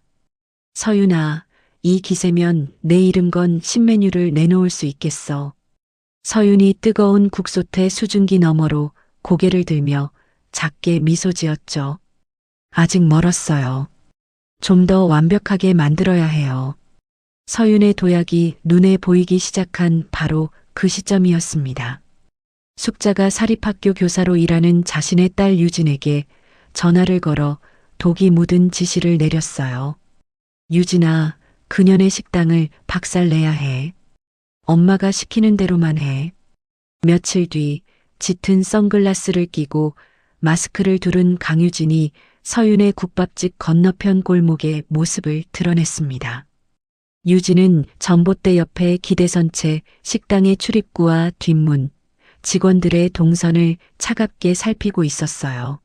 Speaker 1: 서윤아, 이 기세면 내일은 건 신메뉴를 내놓을 수 있겠어. 서윤이 뜨거운 국솥의 수증기 너머로 고개를 들며 작게 미소 지었죠. 아직 멀었어요. 좀 더 완벽하게 만들어야 해요. 서윤의 도약이 눈에 보이기 시작한 바로 그 시점이었습니다. 숙자가 사립학교 교사로 일하는 자신의 딸 유진에게 전화를 걸어 독이 묻은 지시를 내렸어요. 유진아, 그년의 식당을 박살내야 해. 엄마가 시키는 대로만 해. 며칠 뒤 짙은 선글라스를 끼고 마스크를 두른 강유진이 서윤의 국밥집 건너편 골목의 모습을 드러냈습니다. 유진은 전봇대 옆에 기대선 채 식당의 출입구와 뒷문, 직원들의 동선을 차갑게 살피고 있었어요.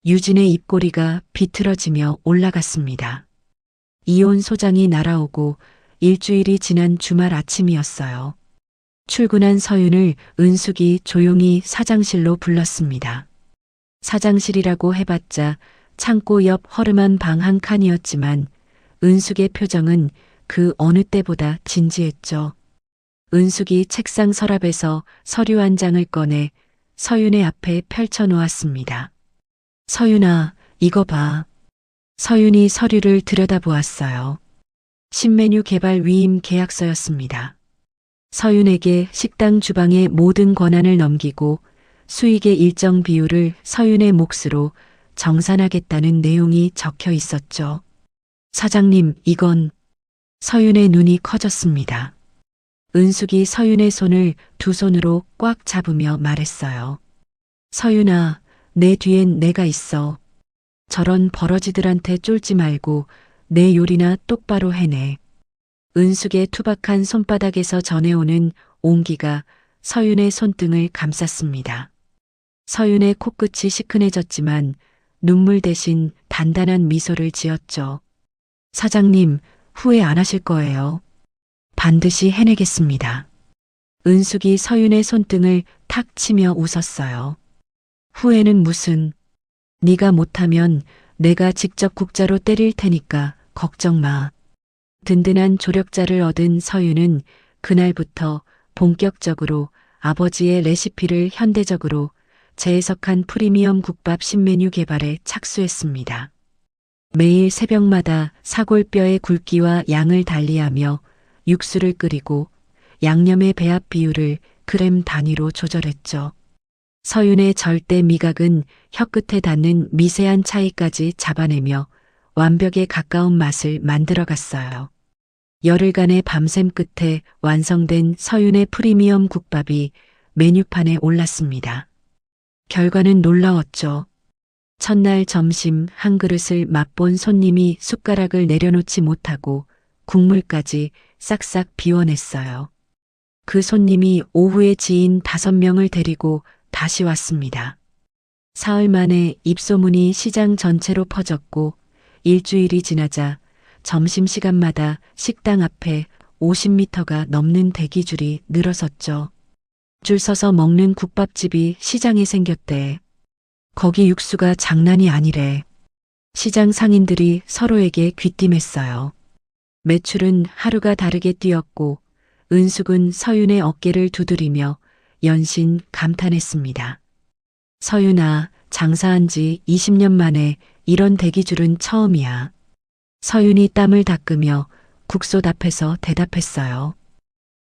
Speaker 1: 유진의 입꼬리가 비틀어지며 올라갔습니다. 이혼 소장이 날아오고 일주일이 지난 주말 아침이었어요. 출근한 서윤을 은숙이 조용히 사장실로 불렀습니다. 사장실이라고 해봤자 창고 옆 허름한 방 한 칸이었지만 은숙의 표정은 그 어느 때보다 진지했죠. 은숙이 책상 서랍에서 서류 한 장을 꺼내 서윤의 앞에 펼쳐놓았습니다. 서윤아, 이거 봐. 서윤이 서류를 들여다보았어요. 신메뉴 개발 위임 계약서였습니다. 서윤에게 식당 주방의 모든 권한을 넘기고 수익의 일정 비율을 서윤의 몫으로 정산하겠다는 내용이 적혀 있었죠. 사장님, 이건... 서윤의 눈이 커졌습니다. 은숙이 서윤의 손을 두 손으로 꽉 잡으며 말했어요. 서윤아, 내 뒤엔 내가 있어. 저런 버러지들한테 쫄지 말고 내 요리나 똑바로 해내. 은숙의 투박한 손바닥에서 전해오는 온기가 서윤의 손등을 감쌌습니다. 서윤의 코끝이 시큰해졌지만 눈물 대신 단단한 미소를 지었죠. 사장님, 후회 안 하실 거예요. 반드시 해내겠습니다. 은숙이 서윤의 손등을 탁 치며 웃었어요. 후회는 무슨... 네가 못하면 내가 직접 국자로 때릴 테니까 걱정 마. 든든한 조력자를 얻은 서윤은 그날부터 본격적으로 아버지의 레시피를 현대적으로 재해석한 프리미엄 국밥 신메뉴 개발에 착수했습니다. 매일 새벽마다 사골뼈의 굵기와 양을 달리하며 육수를 끓이고 양념의 배합 비율을 그램 단위로 조절했죠. 서윤의 절대 미각은 혀끝에 닿는 미세한 차이까지 잡아내며 완벽에 가까운 맛을 만들어갔어요. 열흘간의 밤샘 끝에 완성된 서윤의 프리미엄 국밥이 메뉴판에 올랐습니다. 결과는 놀라웠죠. 첫날 점심 한 그릇을 맛본 손님이 숟가락을 내려놓지 못하고 국물까지 싹싹 비워냈어요. 그 손님이 오후에 지인 5명을 데리고 다시 왔습니다. 사흘 만에 입소문이 시장 전체로 퍼졌고 일주일이 지나자 점심시간마다 식당 앞에 50m가 넘는 대기줄이 늘어섰죠. 줄 서서 먹는 국밥집이 시장에 생겼대. 거기 육수가 장난이 아니래. 시장 상인들이 서로에게 귀띔했어요. 매출은 하루가 다르게 뛰었고 은숙은 서윤의 어깨를 두드리며 연신 감탄했습니다. 서윤아, 장사한 지 20년 만에 이런 대기줄은 처음이야. 서윤이 땀을 닦으며 국솥 앞에서 대답했어요.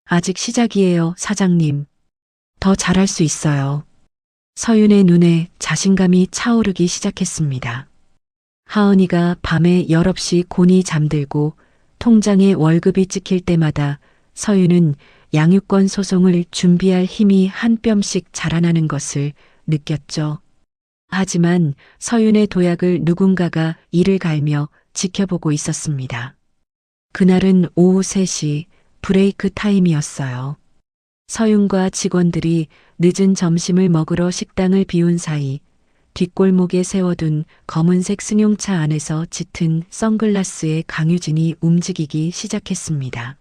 Speaker 1: 아직 시작이에요, 사장님. 더 잘할 수 있어요. 서윤의 눈에 자신감이 차오르기 시작했습니다. 하은이가 밤에 열없이 곤히 잠들고 통장에 월급이 찍힐 때마다 서윤은 양육권 소송을 준비할 힘이 한 뼘씩 자라나는 것을 느꼈죠. 하지만 서윤의 도약을 누군가가 이를 갈며 지켜보고 있었습니다. 그날은 오후 3시 브레이크 타임이었어요. 서윤과 직원들이 늦은 점심을 먹으러 식당을 비운 사이 뒷골목에 세워둔 검은색 승용차 안에서 짙은 선글라스의 강유진이 움직이기 시작했습니다.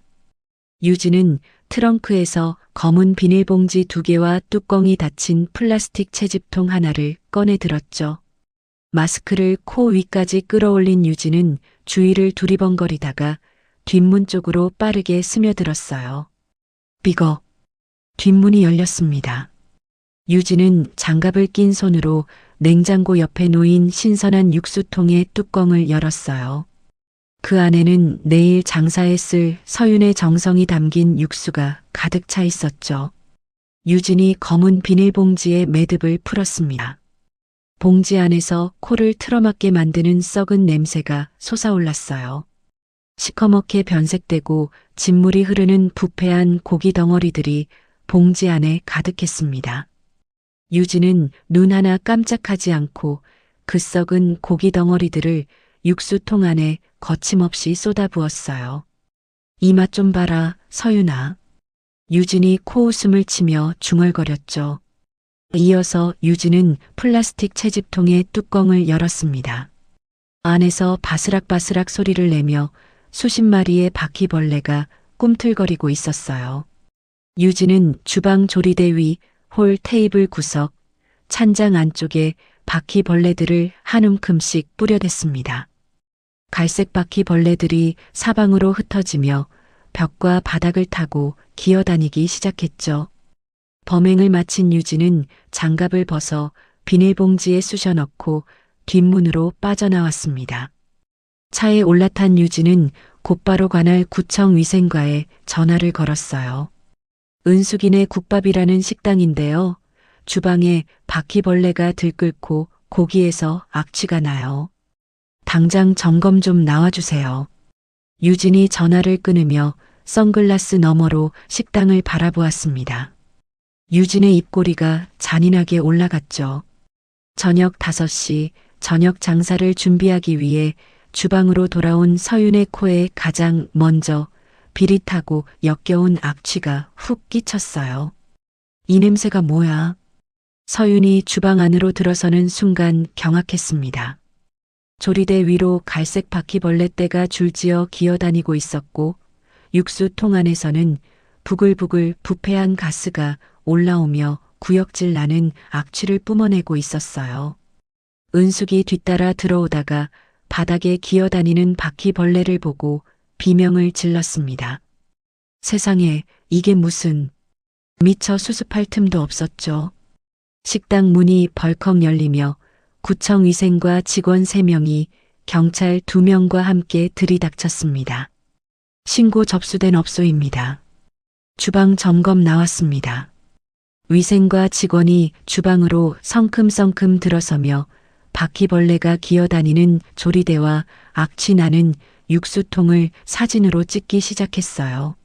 Speaker 1: 유진은 트렁크에서 검은 비닐봉지 2개와 뚜껑이 닫힌 플라스틱 채집통 하나를 꺼내 들었죠. 마스크를 코 위까지 끌어올린 유진은 주위를 두리번거리다가 뒷문 쪽으로 빠르게 스며들었어요. 삐걱. 뒷문이 열렸습니다. 유진은 장갑을 낀 손으로 냉장고 옆에 놓인 신선한 육수통의 뚜껑을 열었어요. 그 안에는 내일 장사에 쓸 서윤의 정성이 담긴 육수가 가득 차 있었죠. 유진이 검은 비닐봉지에 매듭을 풀었습니다. 봉지 안에서 코를 틀어막게 만드는 썩은 냄새가 솟아올랐어요. 시커멓게 변색되고 진물이 흐르는 부패한 고기 덩어리들이 봉지 안에 가득했습니다. 유진은 눈 하나 깜짝하지 않고 그 썩은 고기 덩어리들을 육수통 안에 거침없이 쏟아부었어요. 이 맛 좀 봐라, 서윤아. 유진이 코웃음을 치며 중얼거렸죠. 이어서 유진은 플라스틱 채집통의 뚜껑을 열었습니다. 안에서 바스락바스락 소리를 내며 수십 마리의 바퀴벌레가 꿈틀거리고 있었어요. 유진은 주방 조리대 위 홀 테이블 구석, 찬장 안쪽에 바퀴벌레들을 한 움큼씩 뿌려댔습니다. 갈색 바퀴벌레들이 사방으로 흩어지며 벽과 바닥을 타고 기어다니기 시작했죠. 범행을 마친 유진은 장갑을 벗어 비닐봉지에 쑤셔 넣고 뒷문으로 빠져나왔습니다. 차에 올라탄 유진은 곧바로 관할 구청 위생과에 전화를 걸었어요. 은숙이네 국밥이라는 식당인데요. 주방에 바퀴벌레가 들끓고 고기에서 악취가 나요. 당장 점검 좀 나와주세요. 유진이 전화를 끊으며 선글라스 너머로 식당을 바라보았습니다. 유진의 입꼬리가 잔인하게 올라갔죠. 저녁 5시 저녁 장사를 준비하기 위해 주방으로 돌아온 서윤의 코에 가장 먼저 비릿하고 역겨운 악취가 훅 끼쳤어요. 이 냄새가 뭐야? 서윤이 주방 안으로 들어서는 순간 경악했습니다. 조리대 위로 갈색 바퀴벌레 떼가 줄지어 기어다니고 있었고 육수통 안에서는 부글부글 부패한 가스가 올라오며 구역질 나는 악취를 뿜어내고 있었어요. 은숙이 뒤따라 들어오다가 바닥에 기어다니는 바퀴벌레를 보고 비명을 질렀습니다. 세상에, 이게 무슨... 미처 수습할 틈도 없었죠. 식당 문이 벌컥 열리며 구청 위생과 직원 3명이 경찰 2명과 함께 들이닥쳤습니다. 신고 접수된 업소입니다. 주방 점검 나왔습니다. 위생과 직원이 주방으로 성큼성큼 들어서며 바퀴벌레가 기어다니는 조리대와 악취 나는 육수통을 사진으로 찍기 시작했어요.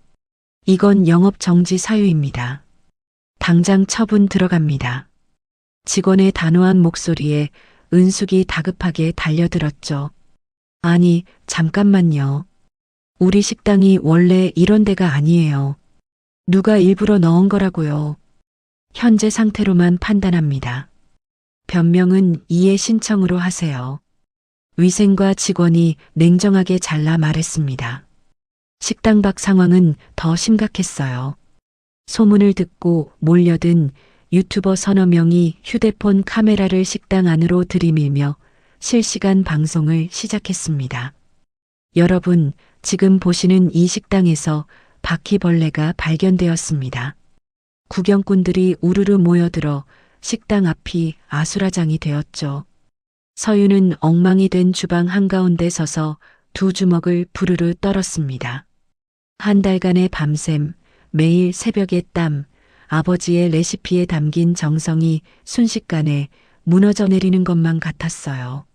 Speaker 1: 이건 영업 정지 사유입니다. 당장 처분 들어갑니다. 직원의 단호한 목소리에 은숙이 다급하게 달려들었죠. 아니, 잠깐만요. 우리 식당이 원래 이런 데가 아니에요. 누가 일부러 넣은 거라고요. 현재 상태로만 판단합니다. 변명은 이해 신청으로 하세요. 위생과 직원이 냉정하게 잘라 말했습니다. 식당 밖 상황은 더 심각했어요. 소문을 듣고 몰려든 유튜버 서너 명이 휴대폰 카메라를 식당 안으로 들이밀며 실시간 방송을 시작했습니다. 여러분, 지금 보시는 이 식당에서 바퀴벌레가 발견되었습니다. 구경꾼들이 우르르 모여들어 식당 앞이 아수라장이 되었죠. 서윤은 엉망이 된 주방 한가운데 서서 2주먹을 부르르 떨었습니다. 한 달간의 밤샘, 매일 새벽의 땀, 아버지의 레시피에 담긴 정성이 순식간에 무너져 내리는 것만 같았어요.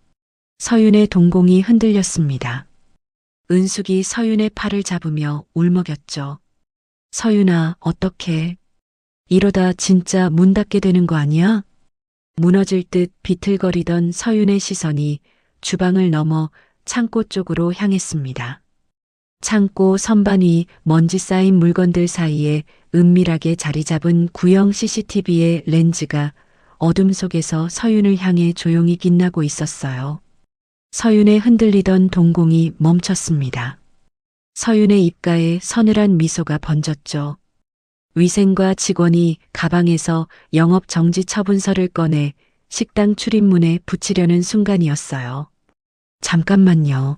Speaker 1: 서윤의 동공이 흔들렸습니다. 은숙이 서윤의 팔을 잡으며 울먹였죠. 서윤아, 어떡해. 이러다 진짜 문 닫게 되는 거 아니야? 무너질 듯 비틀거리던 서윤의 시선이 주방을 넘어 창고 쪽으로 향했습니다. 창고 선반 위 먼지 쌓인 물건들 사이에 은밀하게 자리 잡은 구형 CCTV의 렌즈가 어둠 속에서 서윤을 향해 조용히 빛나고 있었어요. 서윤의 흔들리던 동공이 멈췄습니다. 서윤의 입가에 서늘한 미소가 번졌죠. 위생과 직원이 가방에서 영업 정지 처분서를 꺼내 식당 출입문에 붙이려는 순간이었어요. 잠깐만요.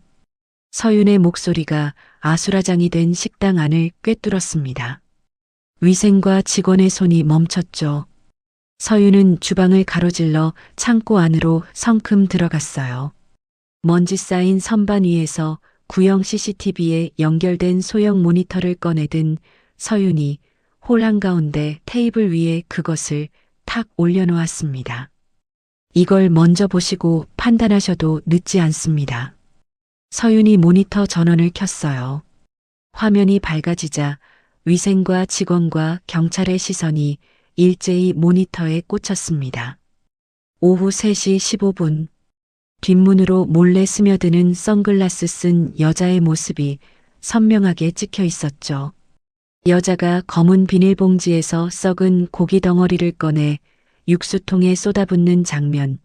Speaker 1: 서윤의 목소리가 아수라장이 된 식당 안을 꿰뚫었습니다. 위생과 직원의 손이 멈췄죠. 서윤은 주방을 가로질러 창고 안으로 성큼 들어갔어요. 먼지 쌓인 선반 위에서 구형 CCTV에 연결된 소형 모니터를 꺼내든 서윤이 홀 한가운데 테이블 위에 그것을 탁 올려놓았습니다. 이걸 먼저 보시고 판단하셔도 늦지 않습니다. 서윤이 모니터 전원을 켰어요. 화면이 밝아지자 위생과 직원과 경찰의 시선이 일제히 모니터에 꽂혔습니다. 오후 3시 15분 뒷문으로 몰래 스며드는 선글라스 쓴 여자의 모습이 선명하게 찍혀 있었죠. 여자가 검은 비닐봉지에서 썩은 고기 덩어리를 꺼내 육수통에 쏟아붓는 장면,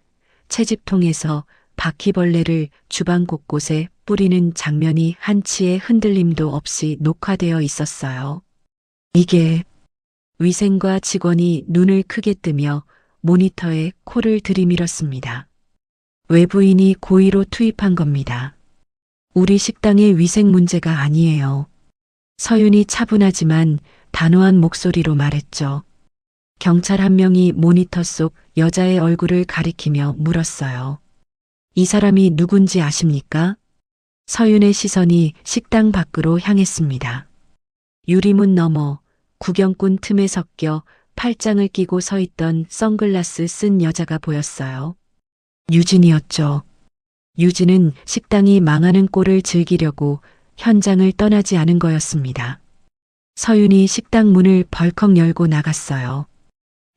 Speaker 1: 채집통에서 바퀴벌레를 주방 곳곳에 뿌리는 장면이 한치의 흔들림도 없이 녹화되어 있었어요. 이게 위생과 직원이 눈을 크게 뜨며 모니터에 코를 들이밀었습니다. 외부인이 고의로 투입한 겁니다. 우리 식당의 위생 문제가 아니에요. 서윤이 차분하지만 단호한 목소리로 말했죠. 경찰 한 명이 모니터 속 여자의 얼굴을 가리키며 물었어요. 이 사람이 누군지 아십니까? 서윤의 시선이 식당 밖으로 향했습니다. 유리문 너머 구경꾼 틈에 섞여 팔짱을 끼고 서 있던 선글라스 쓴 여자가 보였어요. 유진이었죠. 유진은 식당이 망하는 꼴을 즐기려고 현장을 떠나지 않은 거였습니다. 서윤이 식당 문을 벌컥 열고 나갔어요.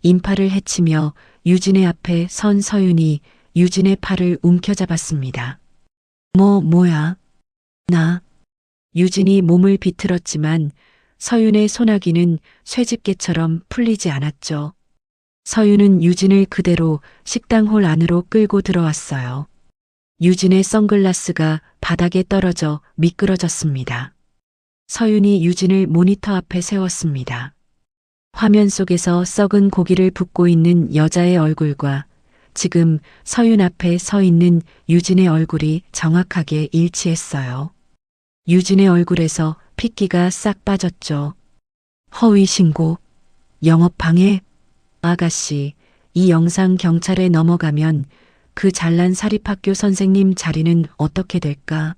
Speaker 1: 인파를 헤치며 유진의 앞에 선 서윤이 유진의 팔을 움켜잡았습니다. 뭐야? 나. 유진이 몸을 비틀었지만 서윤의 소나기는 쇠집게처럼 풀리지 않았죠. 서윤은 유진을 그대로 식당 홀 안으로 끌고 들어왔어요. 유진의 선글라스가 바닥에 떨어져 미끄러졌습니다. 서윤이 유진을 모니터 앞에 세웠습니다. 화면 속에서 썩은 고기를 붓고 있는 여자의 얼굴과 지금 서윤 앞에 서 있는 유진의 얼굴이 정확하게 일치했어요. 유진의 얼굴에서 핏기가 싹 빠졌죠. 허위 신고, 영업 방해. 아가씨, 이 영상 경찰에 넘어가면 그 잘난 사립학교 선생님 자리는 어떻게 될까?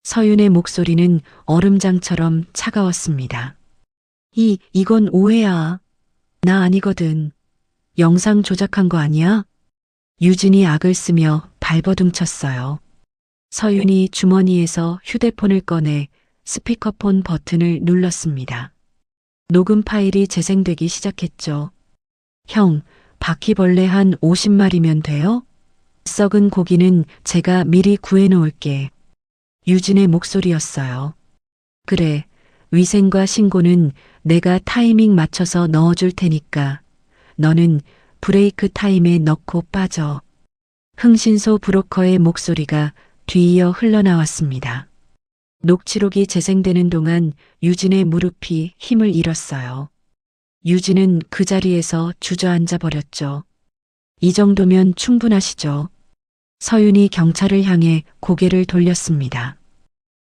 Speaker 1: 서윤의 목소리는 얼음장처럼 차가웠습니다. 이건 오해야. 나 아니거든. 영상 조작한 거 아니야? 유진이 악을 쓰며 발버둥 쳤어요. 서윤이 주머니에서 휴대폰을 꺼내 스피커폰 버튼을 눌렀습니다. 녹음 파일이 재생되기 시작했죠. 형, 바퀴벌레 한 50마리면 돼요? 썩은 고기는 제가 미리 구해놓을게. 유진의 목소리였어요. 그래, 위생과 신고는 내가 타이밍 맞춰서 넣어줄 테니까 너는 브레이크 타임에 넣고 빠져. 흥신소 브로커의 목소리가 뒤이어 흘러나왔습니다. 녹취록이 재생되는 동안 유진의 무릎이 힘을 잃었어요. 유진은 그 자리에서 주저앉아 버렸죠. 이 정도면 충분하시죠? 서윤이 경찰을 향해 고개를 돌렸습니다.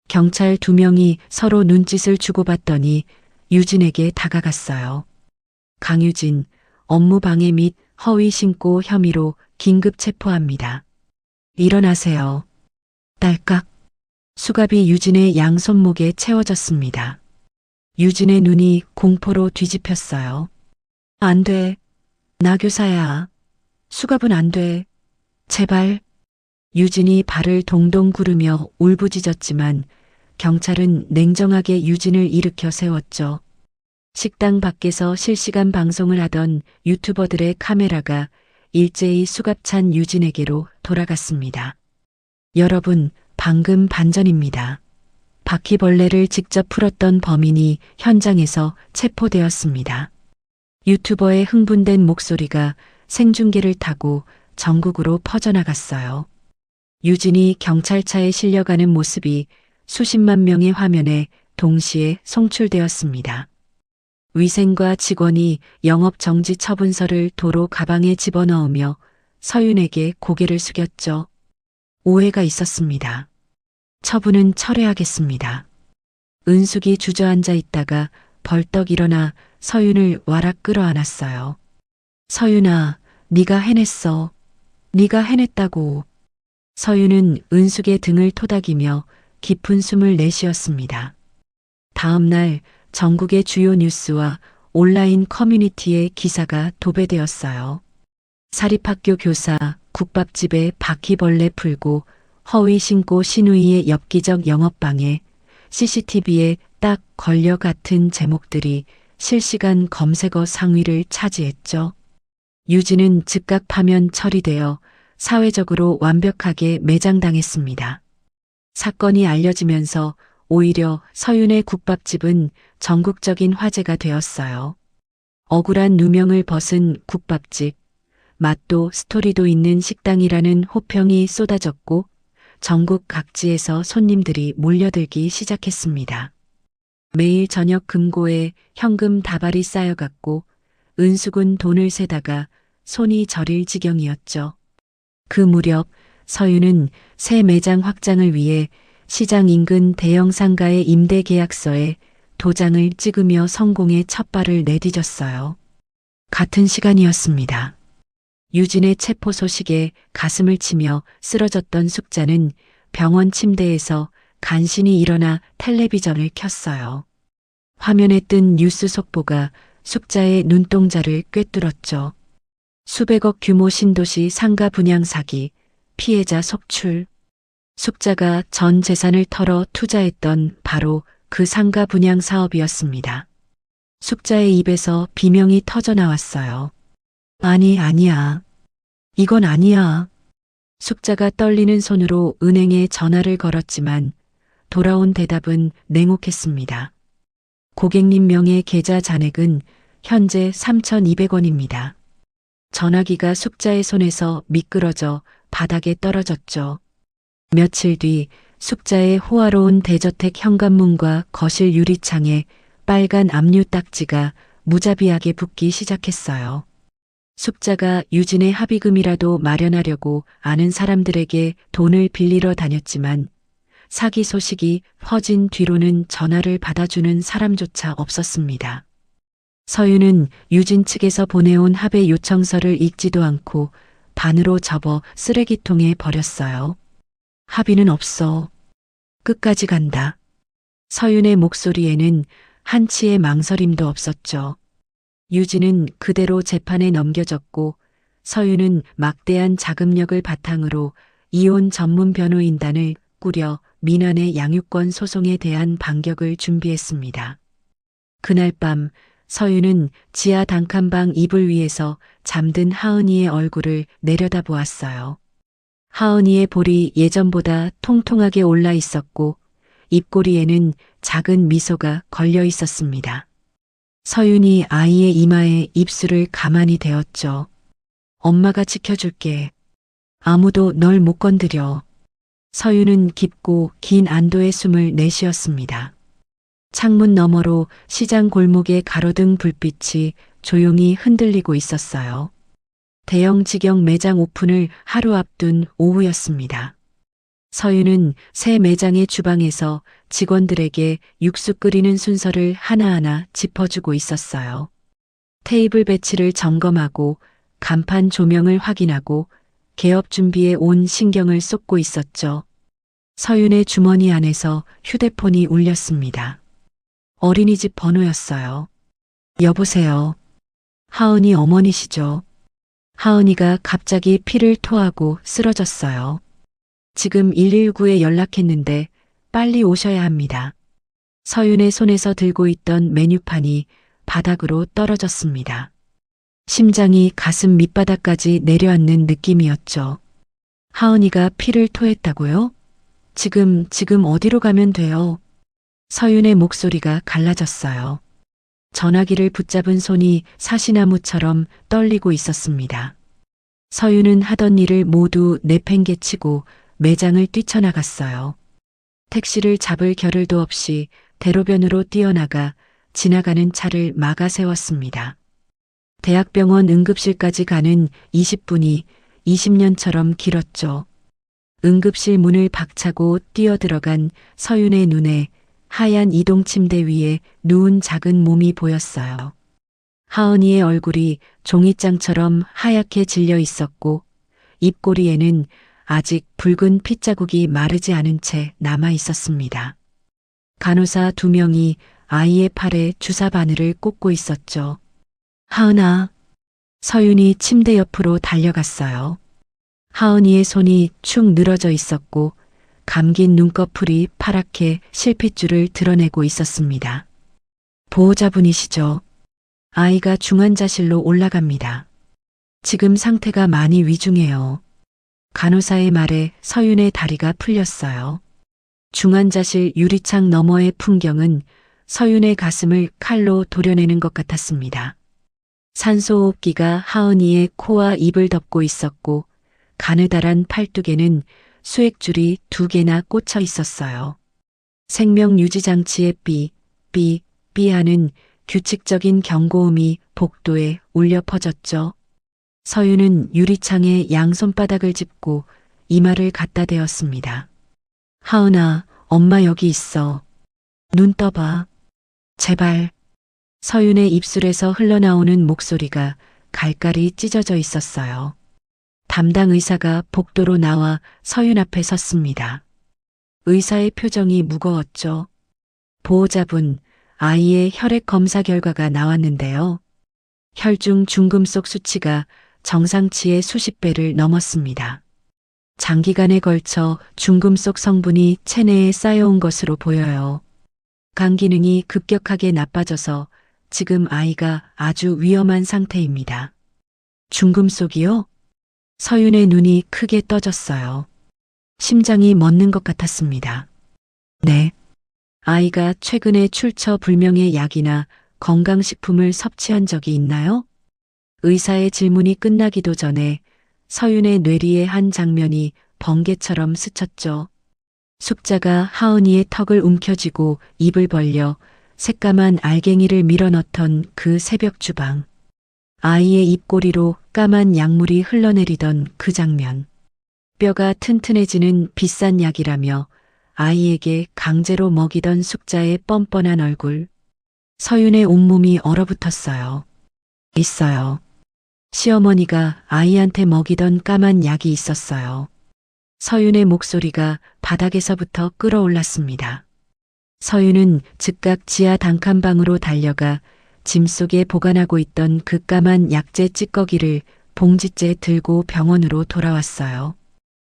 Speaker 1: 경찰 2명이 서로 눈짓을 주고받더니 유진에게 다가갔어요. 강유진, 업무방해 및 허위 신고 혐의로 긴급 체포합니다. 일어나세요. 딸깍. 수갑이 유진의 양손목에 채워졌습니다. 유진의 눈이 공포로 뒤집혔어요. 안 돼. 나 교사야. 수갑은 안 돼. 제발. 유진이 발을 동동 구르며 울부짖었지만 경찰은 냉정하게 유진을 일으켜 세웠죠. 식당 밖에서 실시간 방송을 하던 유튜버들의 카메라가 일제히 수갑찬 유진에게로 돌아갔습니다. 여러분, 방금 반전입니다. 바퀴벌레를 직접 풀었던 범인이 현장에서 체포되었습니다. 유튜버의 흥분된 목소리가 생중계를 타고 전국으로 퍼져나갔어요. 유진이 경찰차에 실려가는 모습이 수십만 명의 화면에 동시에 송출되었습니다. 위생과 직원이 영업정지 처분서를 도로 가방에 집어넣으며 서윤에게 고개를 숙였죠. 오해가 있었습니다. 처분은 철회하겠습니다. 은숙이 주저앉아 있다가 벌떡 일어나 서윤을 와락 끌어안았어요. 서윤아, 네가 해냈어. 네가 해냈다고. 서윤은 은숙의 등을 토닥이며 깊은 숨을 내쉬었습니다. 다음 날 전국의 주요 뉴스와 온라인 커뮤니티에 기사가 도배되었어요. 사립학교 교사, 국밥집에 바퀴벌레 풀고 허위 신고 신우이의 엽기적 영업방해, CCTV에 딱 걸려 같은 제목들이 실시간 검색어 상위를 차지했죠. 유진은 즉각 파면 처리되어 사회적으로 완벽하게 매장당했습니다. 사건이 알려지면서 오히려 서윤의 국밥집은 전국적인 화제가 되었어요. 억울한 누명을 벗은 국밥집, 맛도 스토리도 있는 식당이라는 호평이 쏟아졌고 전국 각지에서 손님들이 몰려들기 시작했습니다. 매일 저녁 금고에 현금 다발이 쌓여갔고 은숙은 돈을 세다가 손이 저릴 지경이었죠. 그 무렵 서윤은 새 매장 확장을 위해 시장 인근 대형 상가의 임대 계약서에 도장을 찍으며 성공의 첫 발을 내디뎠어요. 같은 시간이었습니다. 유진의 체포 소식에 가슴을 치며 쓰러졌던 숙자는 병원 침대에서 간신히 일어나 텔레비전을 켰어요. 화면에 뜬 뉴스 속보가 숙자의 눈동자를 꿰뚫었죠. 수백억 규모 신도시 상가 분양 사기, 피해자 속출. 숙자가 전 재산을 털어 투자했던 바로 그 상가 분양 사업이었습니다. 숙자의 입에서 비명이 터져 나왔어요. 아니야. 이건 아니야. 숙자가 떨리는 손으로 은행에 전화를 걸었지만 돌아온 대답은 냉혹했습니다. 고객님 명의 계좌 잔액은 현재 3,200원입니다. 전화기가 숙자의 손에서 미끄러져 바닥에 떨어졌죠. 며칠 뒤 숙자의 호화로운 대저택 현관문과 거실 유리창에 빨간 압류 딱지가 무자비하게 붙기 시작했어요. 숙자가 유진의 합의금이라도 마련하려고 아는 사람들에게 돈을 빌리러 다녔지만 사기 소식이 퍼진 뒤로는 전화를 받아주는 사람조차 없었습니다. 서윤은 유진 측에서 보내온 합의 요청서를 읽지도 않고 반으로 접어 쓰레기통에 버렸어요. 합의는 없어. 끝까지 간다. 서윤의 목소리에는 한치의 망설임도 없었죠. 유진은 그대로 재판에 넘겨졌고 서윤은 막대한 자금력을 바탕으로 이혼 전문 변호인단을 꾸려 민환의 양육권 소송에 대한 반격을 준비했습니다. 그날 밤 서윤은 지하 단칸방 이불 위에서 잠든 하은이의 얼굴을 내려다보았어요. 하은이의 볼이 예전보다 통통하게 올라 있었고 입꼬리에는 작은 미소가 걸려 있었습니다. 서윤이 아이의 이마에 입술을 가만히 대었죠. 엄마가 지켜줄게. 아무도 널 못 건드려. 서윤은 깊고 긴 안도의 숨을 내쉬었습니다. 창문 너머로 시장 골목의 가로등 불빛이 조용히 흔들리고 있었어요. 대형 직영 매장 오픈을 하루 앞둔 오후였습니다. 서윤은 새 매장의 주방에서 직원들에게 육수 끓이는 순서를 하나하나 짚어주고 있었어요. 테이블 배치를 점검하고 간판 조명을 확인하고 개업 준비에 온 신경을 쏟고 있었죠. 서윤의 주머니 안에서 휴대폰이 울렸습니다. 어린이집 번호였어요. 여보세요. 하은이 어머니시죠? 하은이가 갑자기 피를 토하고 쓰러졌어요. 지금 119에 연락했는데 빨리 오셔야 합니다. 서윤의 손에서 들고 있던 메뉴판이 바닥으로 떨어졌습니다. 심장이 가슴 밑바닥까지 내려앉는 느낌이었죠. 하은이가 피를 토했다고요? 지금 어디로 가면 돼요? 서윤의 목소리가 갈라졌어요. 전화기를 붙잡은 손이 사시나무처럼 떨리고 있었습니다. 서윤은 하던 일을 모두 내팽개치고 매장을 뛰쳐나갔어요. 택시를 잡을 겨를도 없이 대로변으로 뛰어나가 지나가는 차를 막아 세웠습니다. 대학병원 응급실까지 가는 20분이 20년처럼 길었죠. 응급실 문을 박차고 뛰어들어간 서윤의 눈에 하얀 이동 침대 위에 누운 작은 몸이 보였어요. 하은이의 얼굴이 종이장처럼 하얗게 질려 있었고 입꼬리에는 아직 붉은 핏자국이 마르지 않은 채 남아 있었습니다. 간호사 2명이 아이의 팔에 주사 바늘을 꽂고 있었죠. 하은아. 서윤이 침대 옆으로 달려갔어요. 하은이의 손이 축 늘어져 있었고 감긴 눈꺼풀이 파랗게 실핏줄을 드러내고 있었습니다. 보호자분이시죠? 아이가 중환자실로 올라갑니다. 지금 상태가 많이 위중해요. 간호사의 말에 서윤의 다리가 풀렸어요. 중환자실 유리창 너머의 풍경은 서윤의 가슴을 칼로 도려내는 것 같았습니다. 산소호흡기가 하은이의 코와 입을 덮고 있었고 가느다란 팔뚝에는 수액줄이 2개나 꽂혀 있었어요. 생명유지장치의 삐 하는 규칙적인 경고음이 복도에 울려 퍼졌죠. 서윤은 유리창에 양손바닥을 짚고 이마를 갖다 대었습니다. 하은아, 엄마 여기 있어. 눈 떠봐. 제발. 서윤의 입술에서 흘러나오는 목소리가 갈갈이 찢어져 있었어요. 담당 의사가 복도로 나와 서윤 앞에 섰습니다. 의사의 표정이 무거웠죠. 보호자분, 아이의 혈액 검사 결과가 나왔는데요. 혈중 중금속 수치가 정상치의 수십 배를 넘었습니다. 장기간에 걸쳐 중금속 성분이 체내에 쌓여온 것으로 보여요. 간 기능이 급격하게 나빠져서 지금 아이가 아주 위험한 상태입니다. 중금속이요? 서윤의 눈이 크게 떠졌어요. 심장이 멎는 것 같았습니다. 네. 아이가 최근에 출처 불명의 약이나 건강식품을 섭취한 적이 있나요? 의사의 질문이 끝나기도 전에 서윤의 뇌리의 한 장면이 번개처럼 스쳤죠. 숙자가 하은이의 턱을 움켜쥐고 입을 벌려 새까만 알갱이를 밀어넣던 그 새벽 주방. 아이의 입꼬리로 까만 약물이 흘러내리던 그 장면. 뼈가 튼튼해지는 비싼 약이라며 아이에게 강제로 먹이던 숙자의 뻔뻔한 얼굴. 서윤의 온몸이 얼어붙었어요. 있어요. 시어머니가 아이한테 먹이던 까만 약이 있었어요. 서윤의 목소리가 바닥에서부터 끌어올랐습니다. 서윤은 즉각 지하 단칸방으로 달려가 짐 속에 보관하고 있던 그 까만 약재 찌꺼기를 봉지째 들고 병원으로 돌아왔어요.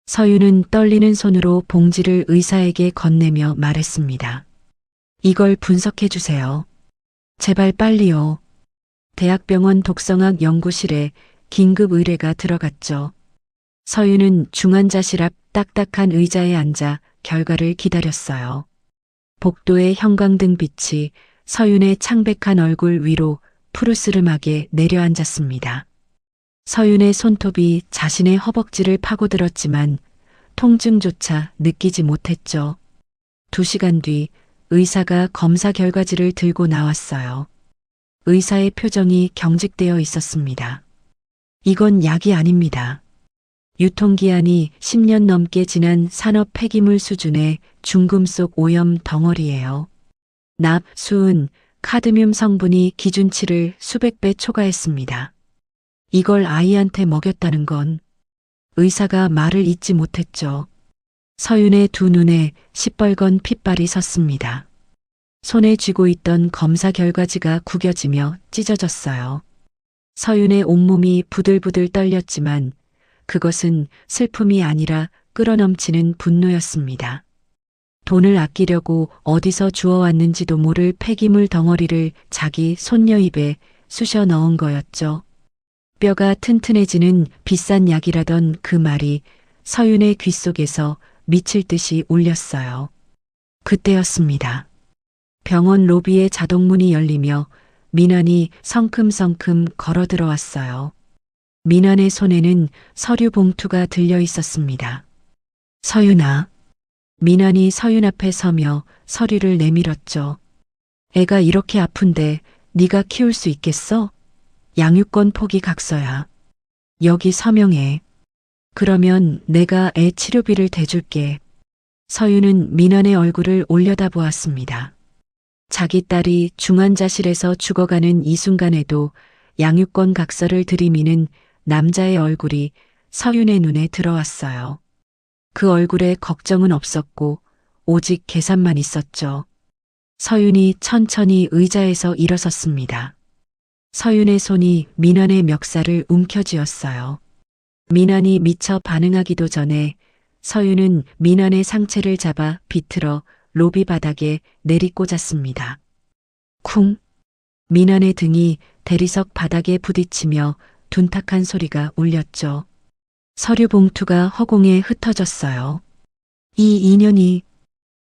Speaker 1: 서윤은 떨리는 손으로 봉지를 의사에게 건네며 말했습니다. 이걸 분석해 주세요. 제발 빨리요. 대학병원 독성학 연구실에 긴급 의뢰가 들어갔죠. 서윤은 중환자실 앞 딱딱한 의자에 앉아 결과를 기다렸어요. 복도의 형광등 빛이 서윤의 창백한 얼굴 위로 푸르스름하게 내려앉았습니다. 서윤의 손톱이 자신의 허벅지를 파고들었지만 통증조차 느끼지 못했죠. 2시간 뒤 의사가 검사 결과지를 들고 나왔어요. 의사의 표정이 경직되어 있었습니다. 이건 약이 아닙니다. 유통기한이 10년 넘게 지난 산업 폐기물 수준의 중금속 오염 덩어리예요. 납, 수은, 카드뮴 성분이 기준치를 수백 배 초과했습니다. 이걸 아이한테 먹였다는 건 의사가 말을 잇지 못했죠. 서윤의 2 눈에 시뻘건 핏발이 섰습니다. 손에 쥐고 있던 검사 결과지가 구겨지며 찢어졌어요. 서윤의 온몸이 부들부들 떨렸지만 그것은 슬픔이 아니라 끌어넘치는 분노였습니다. 돈을 아끼려고 어디서 주워왔는지도 모를 폐기물 덩어리를 자기 손녀 입에 쑤셔 넣은 거였죠. 뼈가 튼튼해지는 비싼 약이라던 그 말이 서윤의 귓속에서 미칠 듯이 울렸어요. 그때였습니다. 병원 로비의 자동문이 열리며 민환이 성큼성큼 걸어 들어왔어요. 민환의 손에는 서류 봉투가 들려 있었습니다. 서윤아. 민환이 서윤 앞에 서며 서류를 내밀었죠. 애가 이렇게 아픈데 네가 키울 수 있겠어? 양육권 포기 각서야. 여기 서명해. 그러면 내가 애 치료비를 대줄게. 서윤은 민환의 얼굴을 올려다보았습니다. 자기 딸이 중환자실에서 죽어가는 이 순간에도 양육권 각서를 들이미는 남자의 얼굴이 서윤의 눈에 들어왔어요. 그 얼굴에 걱정은 없었고 오직 계산만 있었죠. 서윤이 천천히 의자에서 일어섰습니다. 서윤의 손이 민환의 멱살을 움켜쥐었어요. 민환이 미처 반응하기도 전에 서윤은 민환의 상체를 잡아 비틀어 로비 바닥에 내리꽂았습니다. 쿵! 민환의 등이 대리석 바닥에 부딪히며 둔탁한 소리가 울렸죠. 서류 봉투가 허공에 흩어졌어요. 이 인연이.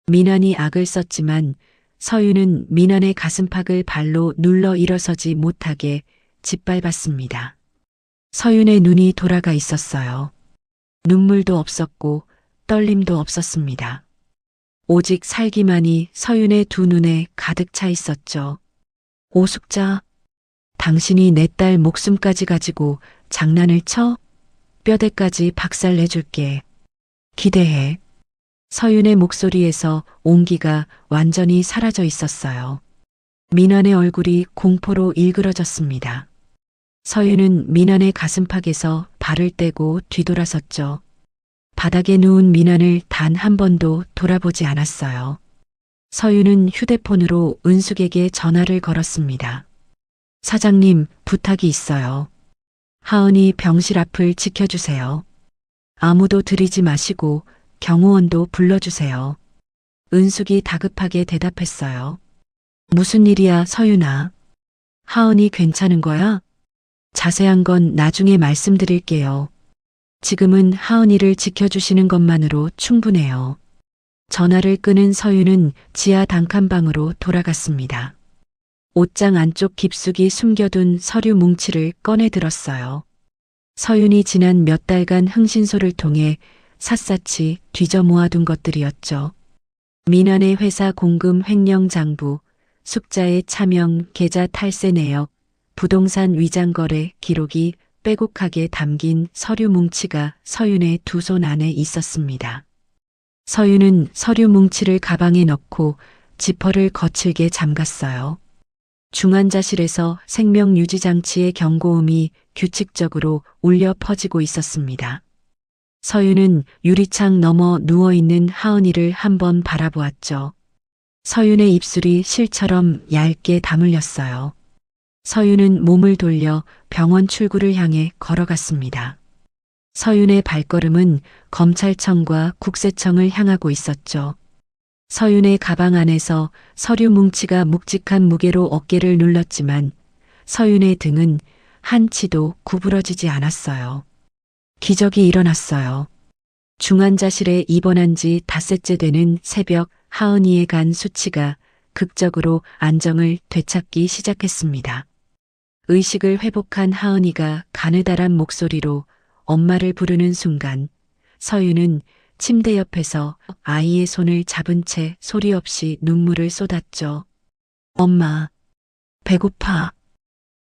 Speaker 1: 민환이 악을 썼지만 서윤은 민환의 가슴팍을 발로 눌러 일어서지 못하게 짓밟았습니다. 서윤의 눈이 돌아가 있었어요. 눈물도 없었고 떨림도 없었습니다. 오직 살기만이 서윤의 두 눈에 가득 차 있었죠. 오숙자, 당신이 내 딸 목숨까지 가지고 장난을 쳐? 뼈대까지 박살내줄게. 기대해. 서윤의 목소리에서 온기가 완전히 사라져 있었어요. 민환의 얼굴이 공포로 일그러졌습니다. 서윤은 민환의 가슴팍에서 발을 떼고 뒤돌아섰죠. 바닥에 누운 민환을 단 한 번도 돌아보지 않았어요. 서윤은 휴대폰으로 은숙에게 전화를 걸었습니다. 사장님, 부탁이 있어요. 하은이 병실 앞을 지켜주세요. 아무도 들이지 마시고 경호원도 불러주세요. 은숙이 다급하게 대답했어요. 무슨 일이야, 서윤아? 하은이 괜찮은 거야? 자세한 건 나중에 말씀드릴게요. 지금은 하은이를 지켜주시는 것만으로 충분해요. 전화를 끊은 서윤은 지하 단칸방으로 돌아갔습니다. 옷장 안쪽 깊숙이 숨겨둔 서류 뭉치를 꺼내 들었어요. 서윤이 지난 몇 달간 흥신소를 통해 샅샅이 뒤져 모아둔 것들이었죠. 민환의 회사 공금 횡령 장부, 숙자의 차명 계좌 탈세 내역, 부동산 위장 거래 기록이 빼곡하게 담긴 서류 뭉치가 서윤의 두 손 안에 있었습니다. 서윤은 서류 뭉치를 가방에 넣고 지퍼를 거칠게 잠갔어요. 중환자실에서 생명유지장치의 경고음이 규칙적으로 울려 퍼지고 있었습니다. 서윤은 유리창 너머 누워있는 하은이를 한번 바라보았죠. 서윤의 입술이 실처럼 얇게 다물렸어요. 서윤은 몸을 돌려 병원 출구를 향해 걸어갔습니다. 서윤의 발걸음은 검찰청과 국세청을 향하고 있었죠. 서윤의 가방 안에서 서류 뭉치가 묵직한 무게로 어깨를 눌렀지만 서윤의 등은 한치도 구부러지지 않았어요. 기적이 일어났어요. 중환자실에 입원한 지 닷새째 되는 새벽 하은이의 간 수치가 극적으로 안정을 되찾기 시작했습니다. 의식을 회복한 하은이가 가느다란 목소리로 엄마를 부르는 순간 서윤은 침대 옆에서 아이의 손을 잡은 채 소리 없이 눈물을 쏟았죠. 엄마, 배고파.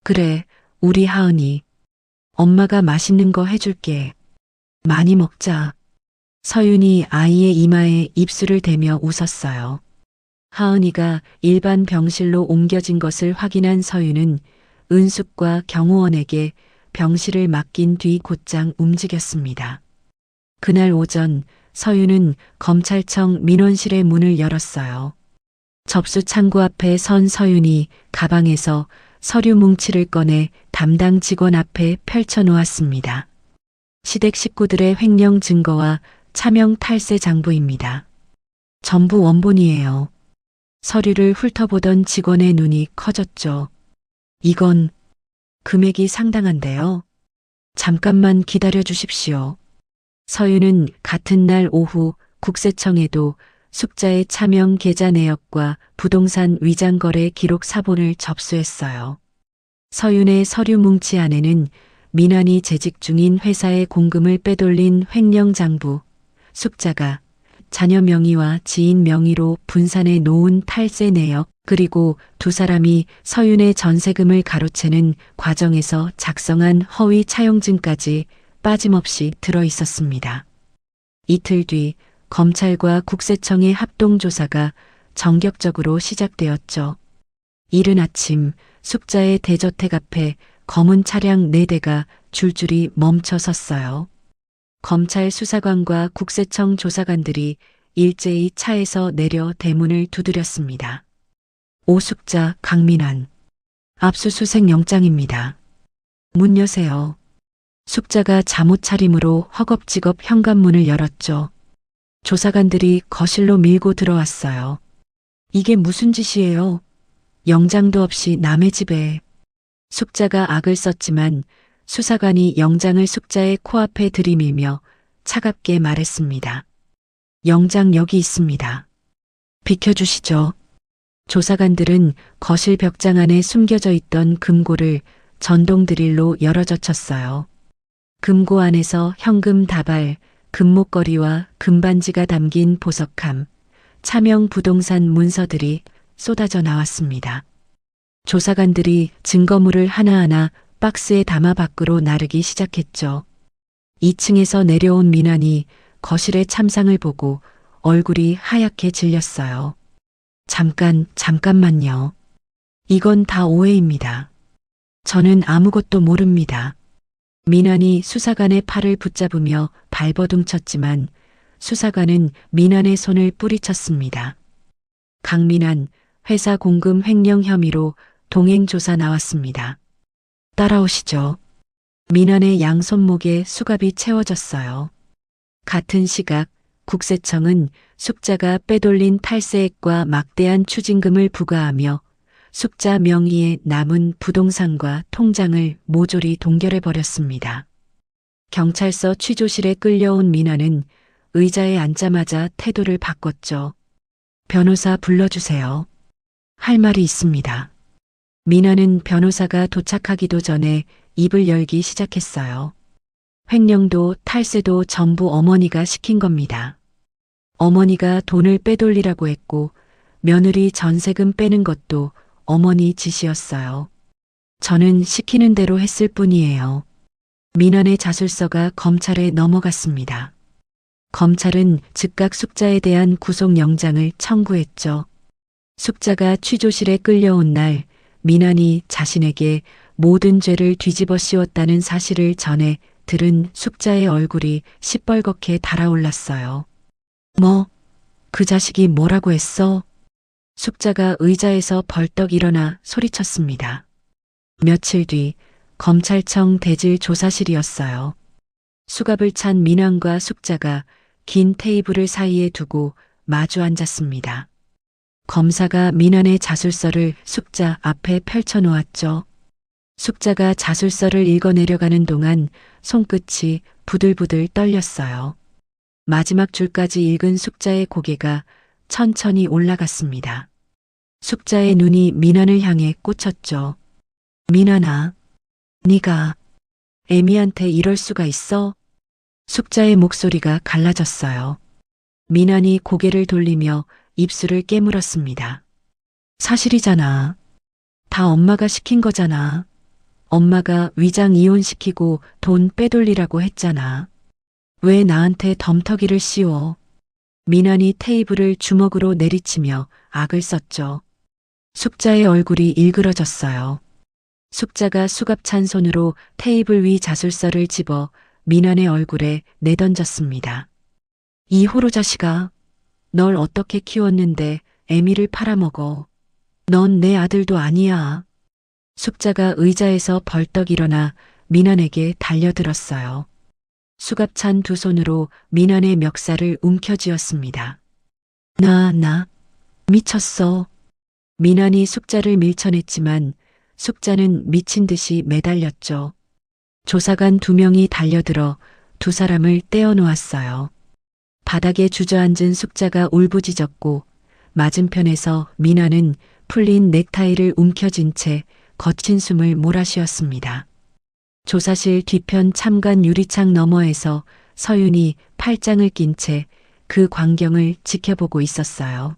Speaker 1: 그래, 우리 하은이. 엄마가 맛있는 거 해줄게. 많이 먹자. 서윤이 아이의 이마에 입술을 대며 웃었어요. 하은이가 일반 병실로 옮겨진 것을 확인한 서윤은 은숙과 경호원에게 병실을 맡긴 뒤 곧장 움직였습니다. 그날 오전 서윤은 검찰청 민원실의 문을 열었어요. 접수 창구 앞에 선 서윤이 가방에서 서류 뭉치를 꺼내 담당 직원 앞에 펼쳐놓았습니다. 시댁 식구들의 횡령 증거와 차명 탈세 장부입니다. 전부 원본이에요. 서류를 훑어보던 직원의 눈이 커졌죠. 이건 금액이 상당한데요. 잠깐만 기다려 주십시오. 서윤은 같은 날 오후 국세청에도 숙자의 차명 계좌 내역과 부동산 위장 거래 기록 사본을 접수했어요. 서윤의 서류 뭉치 안에는 민환이 재직 중인 회사의 공금을 빼돌린 횡령 장부, 숙자가 자녀 명의와 지인 명의로 분산해 놓은 탈세 내역, 그리고 두 사람이 서윤의 전세금을 가로채는 과정에서 작성한 허위 차용증까지 빠짐없이 들어 있었습니다. 이틀 뒤 검찰과 국세청의 합동조사가 전격적으로 시작되었죠. 이른 아침 숙자의 대저택 앞에 검은 차량 4대가 줄줄이 멈춰 섰어요. 검찰 수사관과 국세청 조사관들이 일제히 차에서 내려 대문을 두드렸습니다. 오숙자 강민환. 압수수색 영장입니다. 문 여세요. 숙자가 잠옷 차림으로 허겁지겁 현관문을 열었죠. 조사관들이 거실로 밀고 들어왔어요. 이게 무슨 짓이에요? 영장도 없이 남의 집에. 숙자가 악을 썼지만 수사관이 영장을 숙자의 코앞에 들이밀며 차갑게 말했습니다. 영장 여기 있습니다. 비켜주시죠. 조사관들은 거실 벽장 안에 숨겨져 있던 금고를 전동 드릴로 열어젖혔어요. 금고 안에서 현금 다발, 금목걸이와 금반지가 담긴 보석함, 차명 부동산 문서들이 쏟아져 나왔습니다. 조사관들이 증거물을 하나하나 박스에 담아 밖으로 나르기 시작했죠. 2층에서 내려온 민환이 거실의 참상을 보고 얼굴이 하얗게 질렸어요. 잠깐만요. 이건 다 오해입니다. 저는 아무것도 모릅니다. 민환이 수사관의 팔을 붙잡으며 발버둥 쳤지만 수사관은 민환의 손을 뿌리쳤습니다. 강민환, 회사 공금 횡령 혐의로 동행조사 나왔습니다. 따라오시죠. 민환의 양손목에 수갑이 채워졌어요. 같은 시각 국세청은 숙자가 빼돌린 탈세액과 막대한 추징금을 부과하며 숙자 명의의 남은 부동산과 통장을 모조리 동결해버렸습니다. 경찰서 취조실에 끌려온 민환은 의자에 앉자마자 태도를 바꿨죠. 변호사 불러주세요. 할 말이 있습니다. 민환은 변호사가 도착하기도 전에 입을 열기 시작했어요. 횡령도 탈세도 전부 어머니가 시킨 겁니다. 어머니가 돈을 빼돌리라고 했고 며느리 전세금 빼는 것도 어머니 짓이었어요. 저는 시키는 대로 했을 뿐이에요. 민환의 자술서가 검찰에 넘어갔습니다. 검찰은 즉각 숙자에 대한 구속영장을 청구했죠. 숙자가 취조실에 끌려온 날 민환이 자신에게 모든 죄를 뒤집어 씌웠다는 사실을 전해 들은 숙자의 얼굴이 시뻘겋게 달아올랐어요. 그 자식이 뭐라고 했어? 숙자가 의자에서 벌떡 일어나 소리쳤습니다. 며칠 뒤 검찰청 대질조사실이었어요. 수갑을 찬 민환과 숙자가 긴 테이블을 사이에 두고 마주 앉았습니다. 검사가 민환의 자술서를 숙자 앞에 펼쳐놓았죠. 숙자가 자술서를 읽어내려가는 동안 손끝이 부들부들 떨렸어요. 마지막 줄까지 읽은 숙자의 고개가 천천히 올라갔습니다. 숙자의 눈이 민환을 향해 꽂혔죠. 민환아, 네가 애미한테 이럴 수가 있어? 숙자의 목소리가 갈라졌어요. 민환이 고개를 돌리며 입술을 깨물었습니다. 사실이잖아. 다 엄마가 시킨 거잖아. 엄마가 위장 이혼시키고 돈 빼돌리라고 했잖아. 왜 나한테 덤터기를 씌워? 민환이 테이블을 주먹으로 내리치며 악을 썼죠. 숙자의 얼굴이 일그러졌어요. 숙자가 수갑 찬 손으로 테이블 위 자술서를 집어 민환의 얼굴에 내던졌습니다. 이 호로 자식아, 널 어떻게 키웠는데 애미를 팔아먹어. 넌 내 아들도 아니야. 숙자가 의자에서 벌떡 일어나 민환에게 달려들었어요. 수갑 찬 두 손으로 민환의 멱살을 움켜쥐었습니다. 나 미쳤어. 민환이 숙자를 밀쳐냈지만 숙자는 미친 듯이 매달렸죠. 조사관 2명이 달려들어 두 사람을 떼어놓았어요. 바닥에 주저앉은 숙자가 울부짖었고 맞은편에서 민환은 풀린 넥타이를 움켜쥔 채 거친 숨을 몰아쉬었습니다. 조사실 뒤편 참관 유리창 너머에서 서윤이 팔짱을 낀 채 그 광경을 지켜보고 있었어요.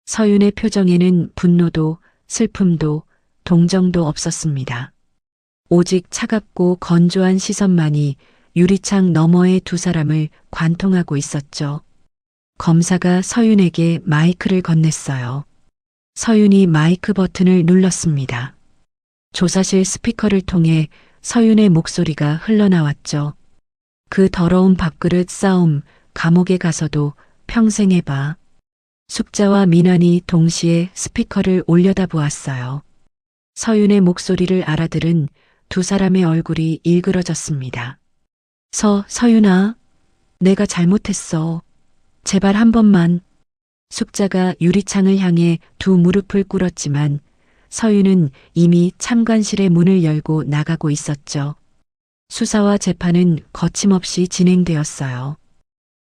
Speaker 1: 서윤의 표정에는 분노도 슬픔도 동정도 없었습니다. 오직 차갑고 건조한 시선만이 유리창 너머의 두 사람을 관통하고 있었죠. 검사가 서윤에게 마이크를 건넸어요. 서윤이 마이크 버튼을 눌렀습니다. 조사실 스피커를 통해 서윤의 목소리가 흘러나왔죠. 그 더러운 밥그릇 싸움 감옥에 가서도 평생 해봐. 숙자와 민환이 동시에 스피커를 올려다보았어요. 서윤의 목소리를 알아들은 두 사람의 얼굴이 일그러졌습니다. 서윤아, 내가 잘못했어. 제발 한 번만. 숙자가 유리창을 향해 두 무릎을 꿇었지만 서윤은 이미 참관실의 문을 열고 나가고 있었죠. 수사와 재판은 거침없이 진행되었어요.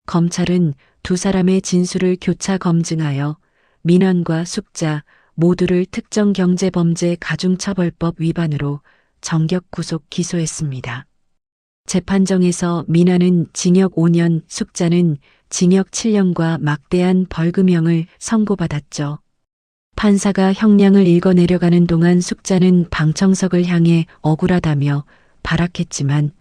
Speaker 1: 검찰은 두 사람의 진술을 교차 검증하여 민환과 숙자 모두를 특정경제범죄 가중처벌법 위반으로 정격 구속 기소했습니다. 재판정에서 민환은 징역 5년, 숙자는 징역 7년과 막대한 벌금형을 선고받았죠. 판사가 형량을 읽어내려가는 동안 숙자는 방청석을 향해 억울하다며 발악했지만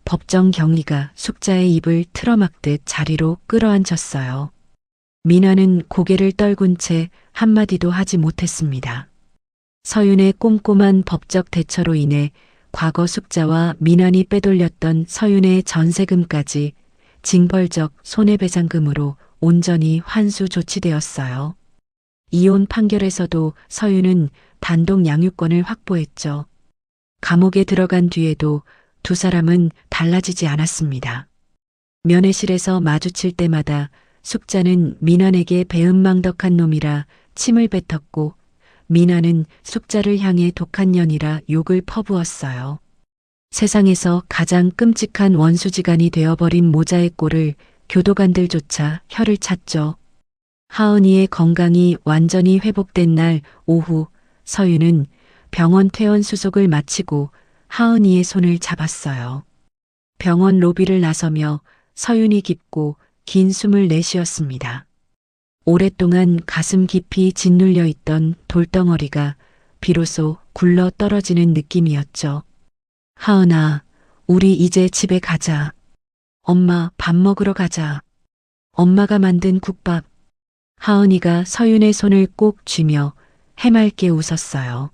Speaker 1: 법정 경위가 숙자의 입을 틀어막듯 자리로 끌어앉혔어요. 민환은 고개를 떨군 채 한마디도 하지 못했습니다. 서윤의 꼼꼼한 법적 대처로 인해 과거 숙자와 민환이 빼돌렸던 서윤의 전세금까지 징벌적 손해배상금으로 온전히 환수 조치되었어요. 이혼 판결에서도 서윤은 단독 양육권을 확보했죠. 감옥에 들어간 뒤에도 두 사람은 달라지지 않았습니다. 면회실에서 마주칠 때마다 숙자는 민환에게 배은망덕한 놈이라 침을 뱉었고 민환은 숙자를 향해 독한 년이라 욕을 퍼부었어요. 세상에서 가장 끔찍한 원수지간이 되어버린 모자의 꼴을 교도관들조차 혀를 찼죠. 하은이의 건강이 완전히 회복된 날 오후 서윤은 병원 퇴원 수속을 마치고 하은이의 손을 잡았어요. 병원 로비를 나서며 서윤이 깊고 긴 숨을 내쉬었습니다. 오랫동안 가슴 깊이 짓눌려 있던 돌덩어리가 비로소 굴러 떨어지는 느낌이었죠. 하은아, 우리 이제 집에 가자. 엄마 밥 먹으러 가자. 엄마가 만든 국밥. 하은이가 서윤의 손을 꼭 쥐며 해맑게 웃었어요.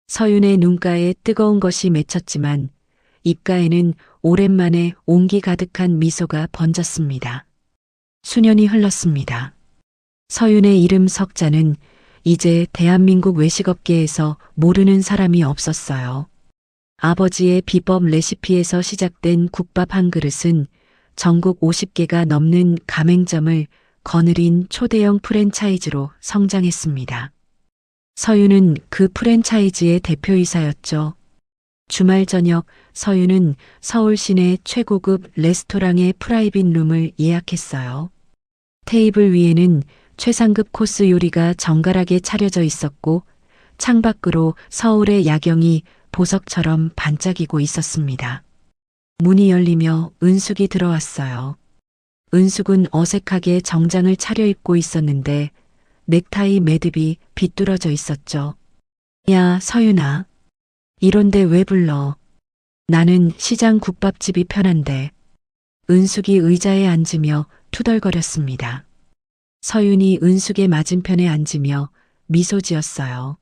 Speaker 1: 서윤의 눈가에 뜨거운 것이 맺혔지만 입가에는 오랜만에 온기 가득한 미소가 번졌습니다. 수년이 흘렀습니다. 서윤의 이름 석자는 이제 대한민국 외식업계에서 모르는 사람이 없었어요. 아버지의 비법 레시피에서 시작된 국밥 한 그릇은 전국 50개가 넘는 가맹점을 거느린 초대형 프랜차이즈로 성장했습니다. 서윤은 그 프랜차이즈의 대표이사였죠. 주말 저녁 서윤은 서울 시내 최고급 레스토랑의 프라이빗 룸을 예약했어요. 테이블 위에는 최상급 코스 요리가 정갈하게 차려져 있었고 창밖으로 서울의 야경이 보석처럼 반짝이고 있었습니다. 문이 열리며 은숙이 들어왔어요. 은숙은 어색하게 정장을 차려입고 있었는데 넥타이 매듭이 비뚤어져 있었죠. 야, 서윤아. 이런데 왜 불러? 나는 시장 국밥집이 편한데. 은숙이 의자에 앉으며 투덜거렸습니다. 서윤이 은숙의 맞은편에 앉으며 미소 지었어요.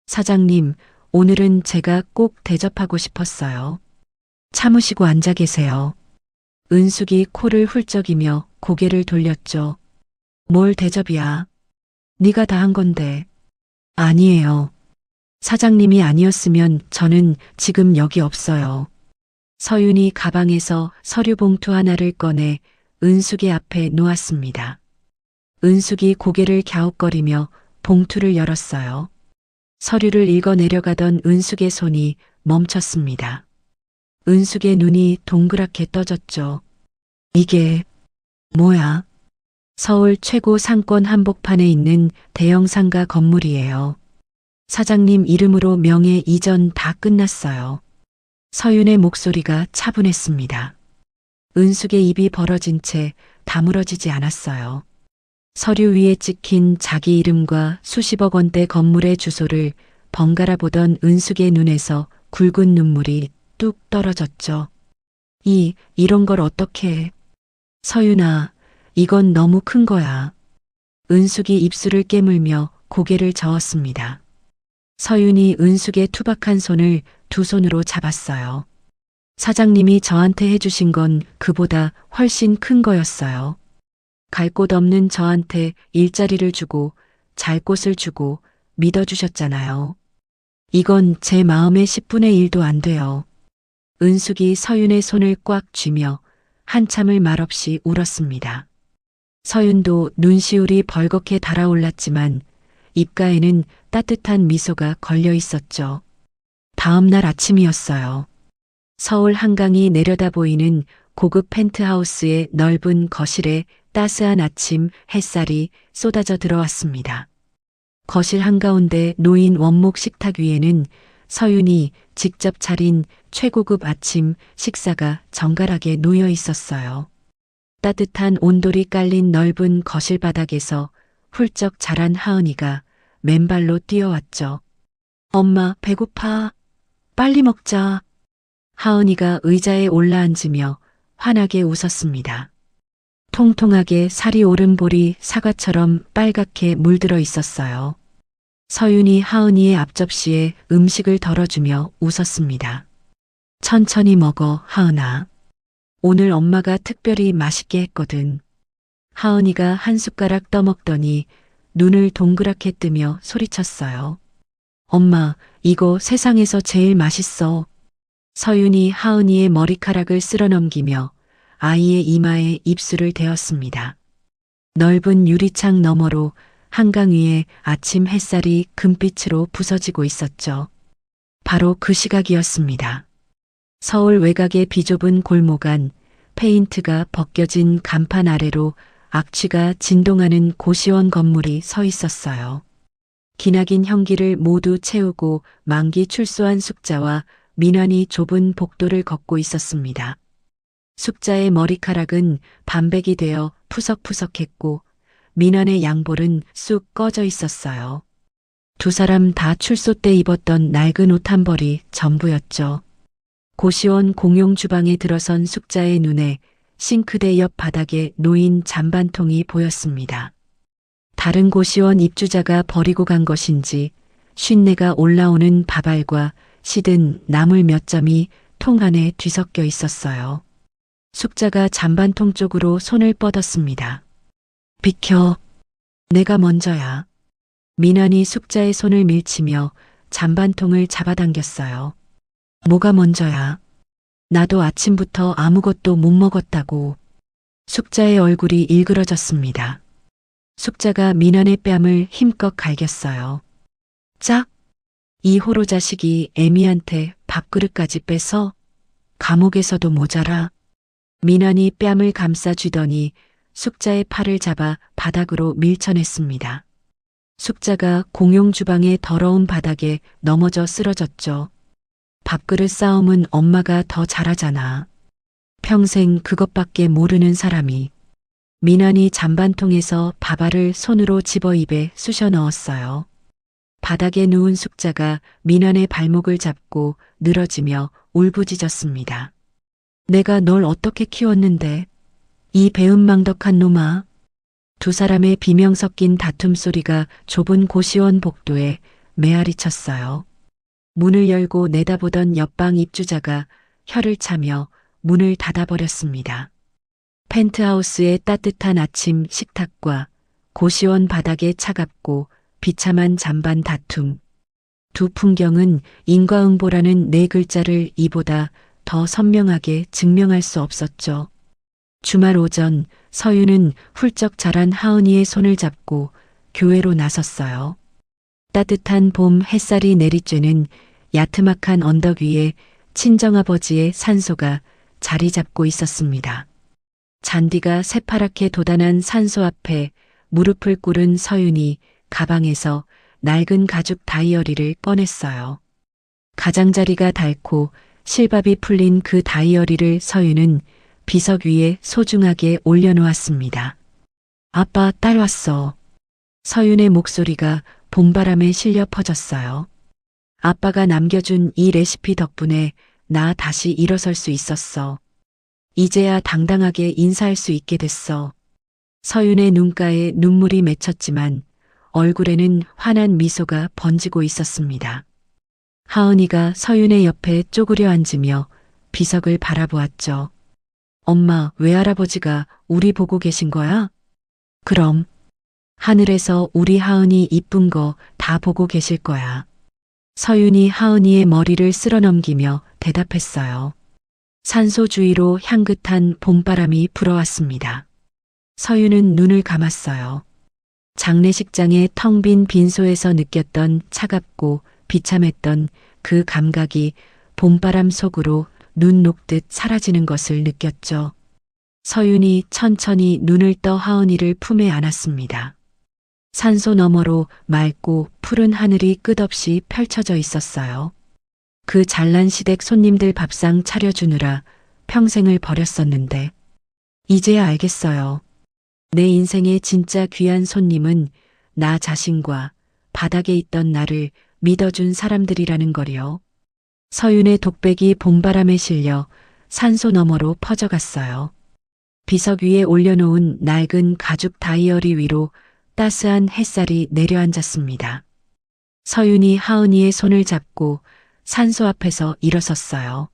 Speaker 1: 사장님, 오늘은 제가 꼭 대접하고 싶었어요. 참으시고 앉아 계세요. 은숙이 코를 훌쩍이며 고개를 돌렸죠. 뭘 대접이야? 네가 다 한 건데. 아니에요. 사장님이 아니었으면 저는 지금 여기 없어요. 서윤이 가방에서 서류 봉투 하나를 꺼내 은숙의 앞에 놓았습니다. 은숙이 고개를 갸웃거리며 봉투를 열었어요. 서류를 읽어 내려가던 은숙의 손이 멈췄습니다. 은숙의 눈이 동그랗게 떠졌죠. 이게 뭐야? 서울 최고 상권 한복판에 있는 대형 상가 건물이에요. 사장님 이름으로 명예 이전 다 끝났어요. 서윤의 목소리가 차분했습니다. 은숙의 입이 벌어진 채 다물어지지 않았어요. 서류 위에 찍힌 자기 이름과 수십억 원대 건물의 주소를 번갈아 보던 은숙의 눈에서 굵은 눈물이 뚝 떨어졌죠. 이런 걸 어떻게 해? 서윤아, 이건 너무 큰 거야. 은숙이 입술을 깨물며 고개를 저었습니다. 서윤이 은숙의 투박한 손을 두 손으로 잡았어요. 사장님이 저한테 해주신 건 그보다 훨씬 큰 거였어요. 갈 곳 없는 저한테 일자리를 주고 잘 곳을 주고 믿어주셨잖아요. 이건 제 마음의 10분의 1도 안 돼요. 은숙이 서윤의 손을 꽉 쥐며 한참을 말없이 울었습니다. 서윤도 눈시울이 벌겋게 달아올랐지만 입가에는 따뜻한 미소가 걸려 있었죠. 다음 날 아침이었어요. 서울 한강이 내려다 보이는 고급 펜트하우스의 넓은 거실에 따스한 아침 햇살이 쏟아져 들어왔습니다. 거실 한가운데 놓인 원목 식탁 위에는 서윤이 직접 차린 최고급 아침 식사가 정갈하게 놓여 있었어요. 따뜻한 온돌이 깔린 넓은 거실 바닥에서 훌쩍 자란 하은이가 맨발로 뛰어왔죠. 엄마, 배고파. 빨리 먹자. 하은이가 의자에 올라앉으며 환하게 웃었습니다. 통통하게 살이 오른 볼이 사과처럼 빨갛게 물들어 있었어요. 서윤이 하은이의 앞접시에 음식을 덜어주며 웃었습니다. 천천히 먹어, 하은아. 오늘 엄마가 특별히 맛있게 했거든. 하은이가 한 숟가락 떠먹더니 눈을 동그랗게 뜨며 소리쳤어요. 엄마, 이거 세상에서 제일 맛있어. 서윤이 하은이의 머리카락을 쓸어넘기며 아이의 이마에 입술을 대었습니다. 넓은 유리창 너머로 한강 위에 아침 햇살이 금빛으로 부서지고 있었죠. 바로 그 시각이었습니다. 서울 외곽의 비좁은 골목 안 페인트가 벗겨진 간판 아래로 악취가 진동하는 고시원 건물이 서 있었어요. 기나긴 형기를 모두 채우고 만기 출소한 숙자와 민환이 좁은 복도를 걷고 있었습니다. 숙자의 머리카락은 반백이 되어 푸석푸석했고 민환의 양볼은 쑥 꺼져 있었어요. 두 사람 다 출소 때 입었던 낡은 옷 한 벌이 전부였죠. 고시원 공용 주방에 들어선 숙자의 눈에 싱크대 옆 바닥에 놓인 잔반통이 보였습니다. 다른 고시원 입주자가 버리고 간 것인지 쉰내가 올라오는 밥알과 시든 나물 몇 점이 통 안에 뒤섞여 있었어요. 숙자가 잔반통 쪽으로 손을 뻗었습니다. 비켜. 내가 먼저야. 민환이 숙자의 손을 밀치며 잔반통을 잡아당겼어요. 뭐가 먼저야? 나도 아침부터 아무것도 못 먹었다고. 숙자의 얼굴이 일그러졌습니다. 숙자가 민환의 뺨을 힘껏 갈겼어요. 짝! 이 호로 자식이 애미한테 밥그릇까지 빼서 감옥에서도 모자라. 민환이 뺨을 감싸 쥐더니 숙자의 팔을 잡아 바닥으로 밀쳐냈습니다. 숙자가 공용 주방의 더러운 바닥에 넘어져 쓰러졌죠. 밥그릇 싸움은 엄마가 더 잘하잖아. 평생 그것밖에 모르는 사람이. 민환이 잔반통에서 밥알을 손으로 집어 입에 쑤셔 넣었어요. 바닥에 누운 숙자가 민환의 발목을 잡고 늘어지며 울부짖었습니다. 내가 널 어떻게 키웠는데? 이 배은망덕한 놈아. 두 사람의 비명 섞인 다툼 소리가 좁은 고시원 복도에 메아리 쳤어요. 문을 열고 내다보던 옆방 입주자가 혀를 차며 문을 닫아버렸습니다. 펜트하우스의 따뜻한 아침 식탁과 고시원 바닥의 차갑고 비참한 잔반 다툼. 두 풍경은 인과응보라는 네 글자를 이보다 더 선명하게 증명할 수 없었죠. 주말 오전 서윤은 훌쩍 자란 하은이의 손을 잡고 교회로 나섰어요. 따뜻한 봄 햇살이 내리쬐는 야트막한 언덕 위에 친정아버지의 산소가 자리 잡고 있었습니다. 잔디가 새파랗게 돋아난 산소 앞에 무릎을 꿇은 서윤이 가방에서 낡은 가죽 다이어리를 꺼냈어요. 가장자리가 닳고 실밥이 풀린 그 다이어리를 서윤은 비석 위에 소중하게 올려놓았습니다. 아빠, 딸 왔어. 서윤의 목소리가 봄바람에 실려 퍼졌어요. 아빠가 남겨준 이 레시피 덕분에 나 다시 일어설 수 있었어. 이제야 당당하게 인사할 수 있게 됐어. 서윤의 눈가에 눈물이 맺혔지만 얼굴에는 환한 미소가 번지고 있었습니다. 하은이가 서윤의 옆에 쪼그려 앉으며 비석을 바라보았죠. 엄마, 외할아버지가 우리 보고 계신 거야? 그럼 하늘에서 우리 하은이 이쁜 거 다 보고 계실 거야. 서윤이 하은이의 머리를 쓸어넘기며 대답했어요. 산소 주위로 향긋한 봄바람이 불어왔습니다. 서윤은 눈을 감았어요. 장례식장의 텅 빈 빈소에서 느꼈던 차갑고 비참했던 그 감각이 봄바람 속으로 눈 녹듯 사라지는 것을 느꼈죠. 서윤이 천천히 눈을 떠 하은이를 품에 안았습니다. 산소 너머로 맑고 푸른 하늘이 끝없이 펼쳐져 있었어요. 그 잘난 시댁 손님들 밥상 차려주느라 평생을 버렸었는데 이제야 알겠어요. 내 인생의 진짜 귀한 손님은 나 자신과 바닥에 있던 나를 믿어준 사람들이라는 거리요. 서윤의 독백이 봄바람에 실려 산소 너머로 퍼져갔어요. 비석 위에 올려놓은 낡은 가죽 다이어리 위로 따스한 햇살이 내려앉았습니다. 서윤이 하은이의 손을 잡고 산소 앞에서 일어섰어요.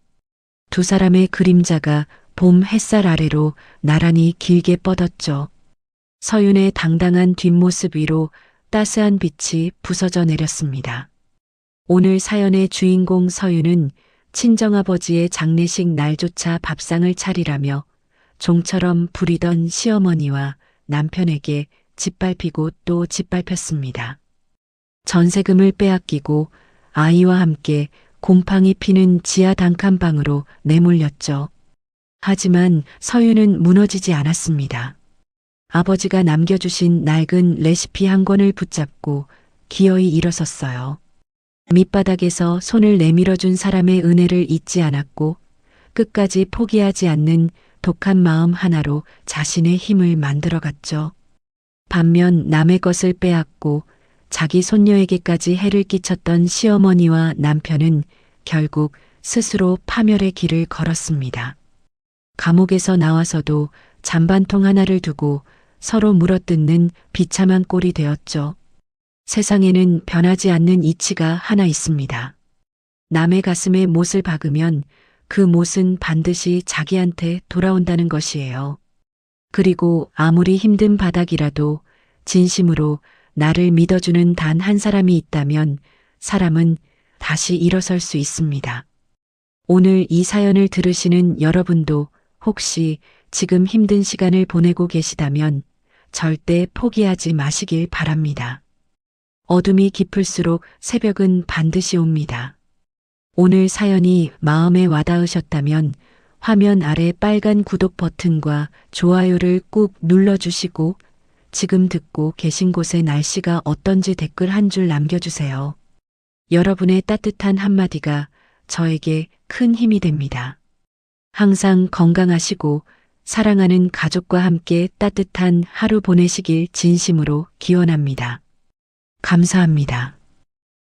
Speaker 1: 두 사람의 그림자가 봄 햇살 아래로 나란히 길게 뻗었죠. 서윤의 당당한 뒷모습 위로 따스한 빛이 부서져 내렸습니다. 오늘 사연의 주인공 서윤은 친정아버지의 장례식 날조차 밥상을 차리라며 종처럼 부리던 시어머니와 남편에게 짓밟히고 또 짓밟혔습니다. 전세금을 빼앗기고 아이와 함께 곰팡이 피는 지하 단칸방으로 내몰렸죠. 하지만 서윤은 무너지지 않았습니다. 아버지가 남겨주신 낡은 레시피 한 권을 붙잡고 기어이 일어섰어요. 밑바닥에서 손을 내밀어준 사람의 은혜를 잊지 않았고 끝까지 포기하지 않는 독한 마음 하나로 자신의 힘을 만들어갔죠. 반면 남의 것을 빼앗고 자기 손녀에게까지 해를 끼쳤던 시어머니와 남편은 결국 스스로 파멸의 길을 걸었습니다. 감옥에서 나와서도 잔반통 하나를 두고 서로 물어뜯는 비참한 꼴이 되었죠. 세상에는 변하지 않는 이치가 하나 있습니다. 남의 가슴에 못을 박으면 그 못은 반드시 자기한테 돌아온다는 것이에요. 그리고 아무리 힘든 바닥이라도 진심으로 나를 믿어주는 단 한 사람이 있다면 사람은 다시 일어설 수 있습니다. 오늘 이 사연을 들으시는 여러분도 혹시 지금 힘든 시간을 보내고 계시다면 절대 포기하지 마시길 바랍니다. 어둠이 깊을수록 새벽은 반드시 옵니다. 오늘 사연이 마음에 와닿으셨다면 화면 아래 빨간 구독 버튼과 좋아요를 꾹 눌러주시고 지금 듣고 계신 곳의 날씨가 어떤지 댓글 한 줄 남겨주세요. 여러분의 따뜻한 한마디가 저에게 큰 힘이 됩니다. 항상 건강하시고 사랑하는 가족과 함께 따뜻한 하루 보내시길 진심으로 기원합니다. 감사합니다.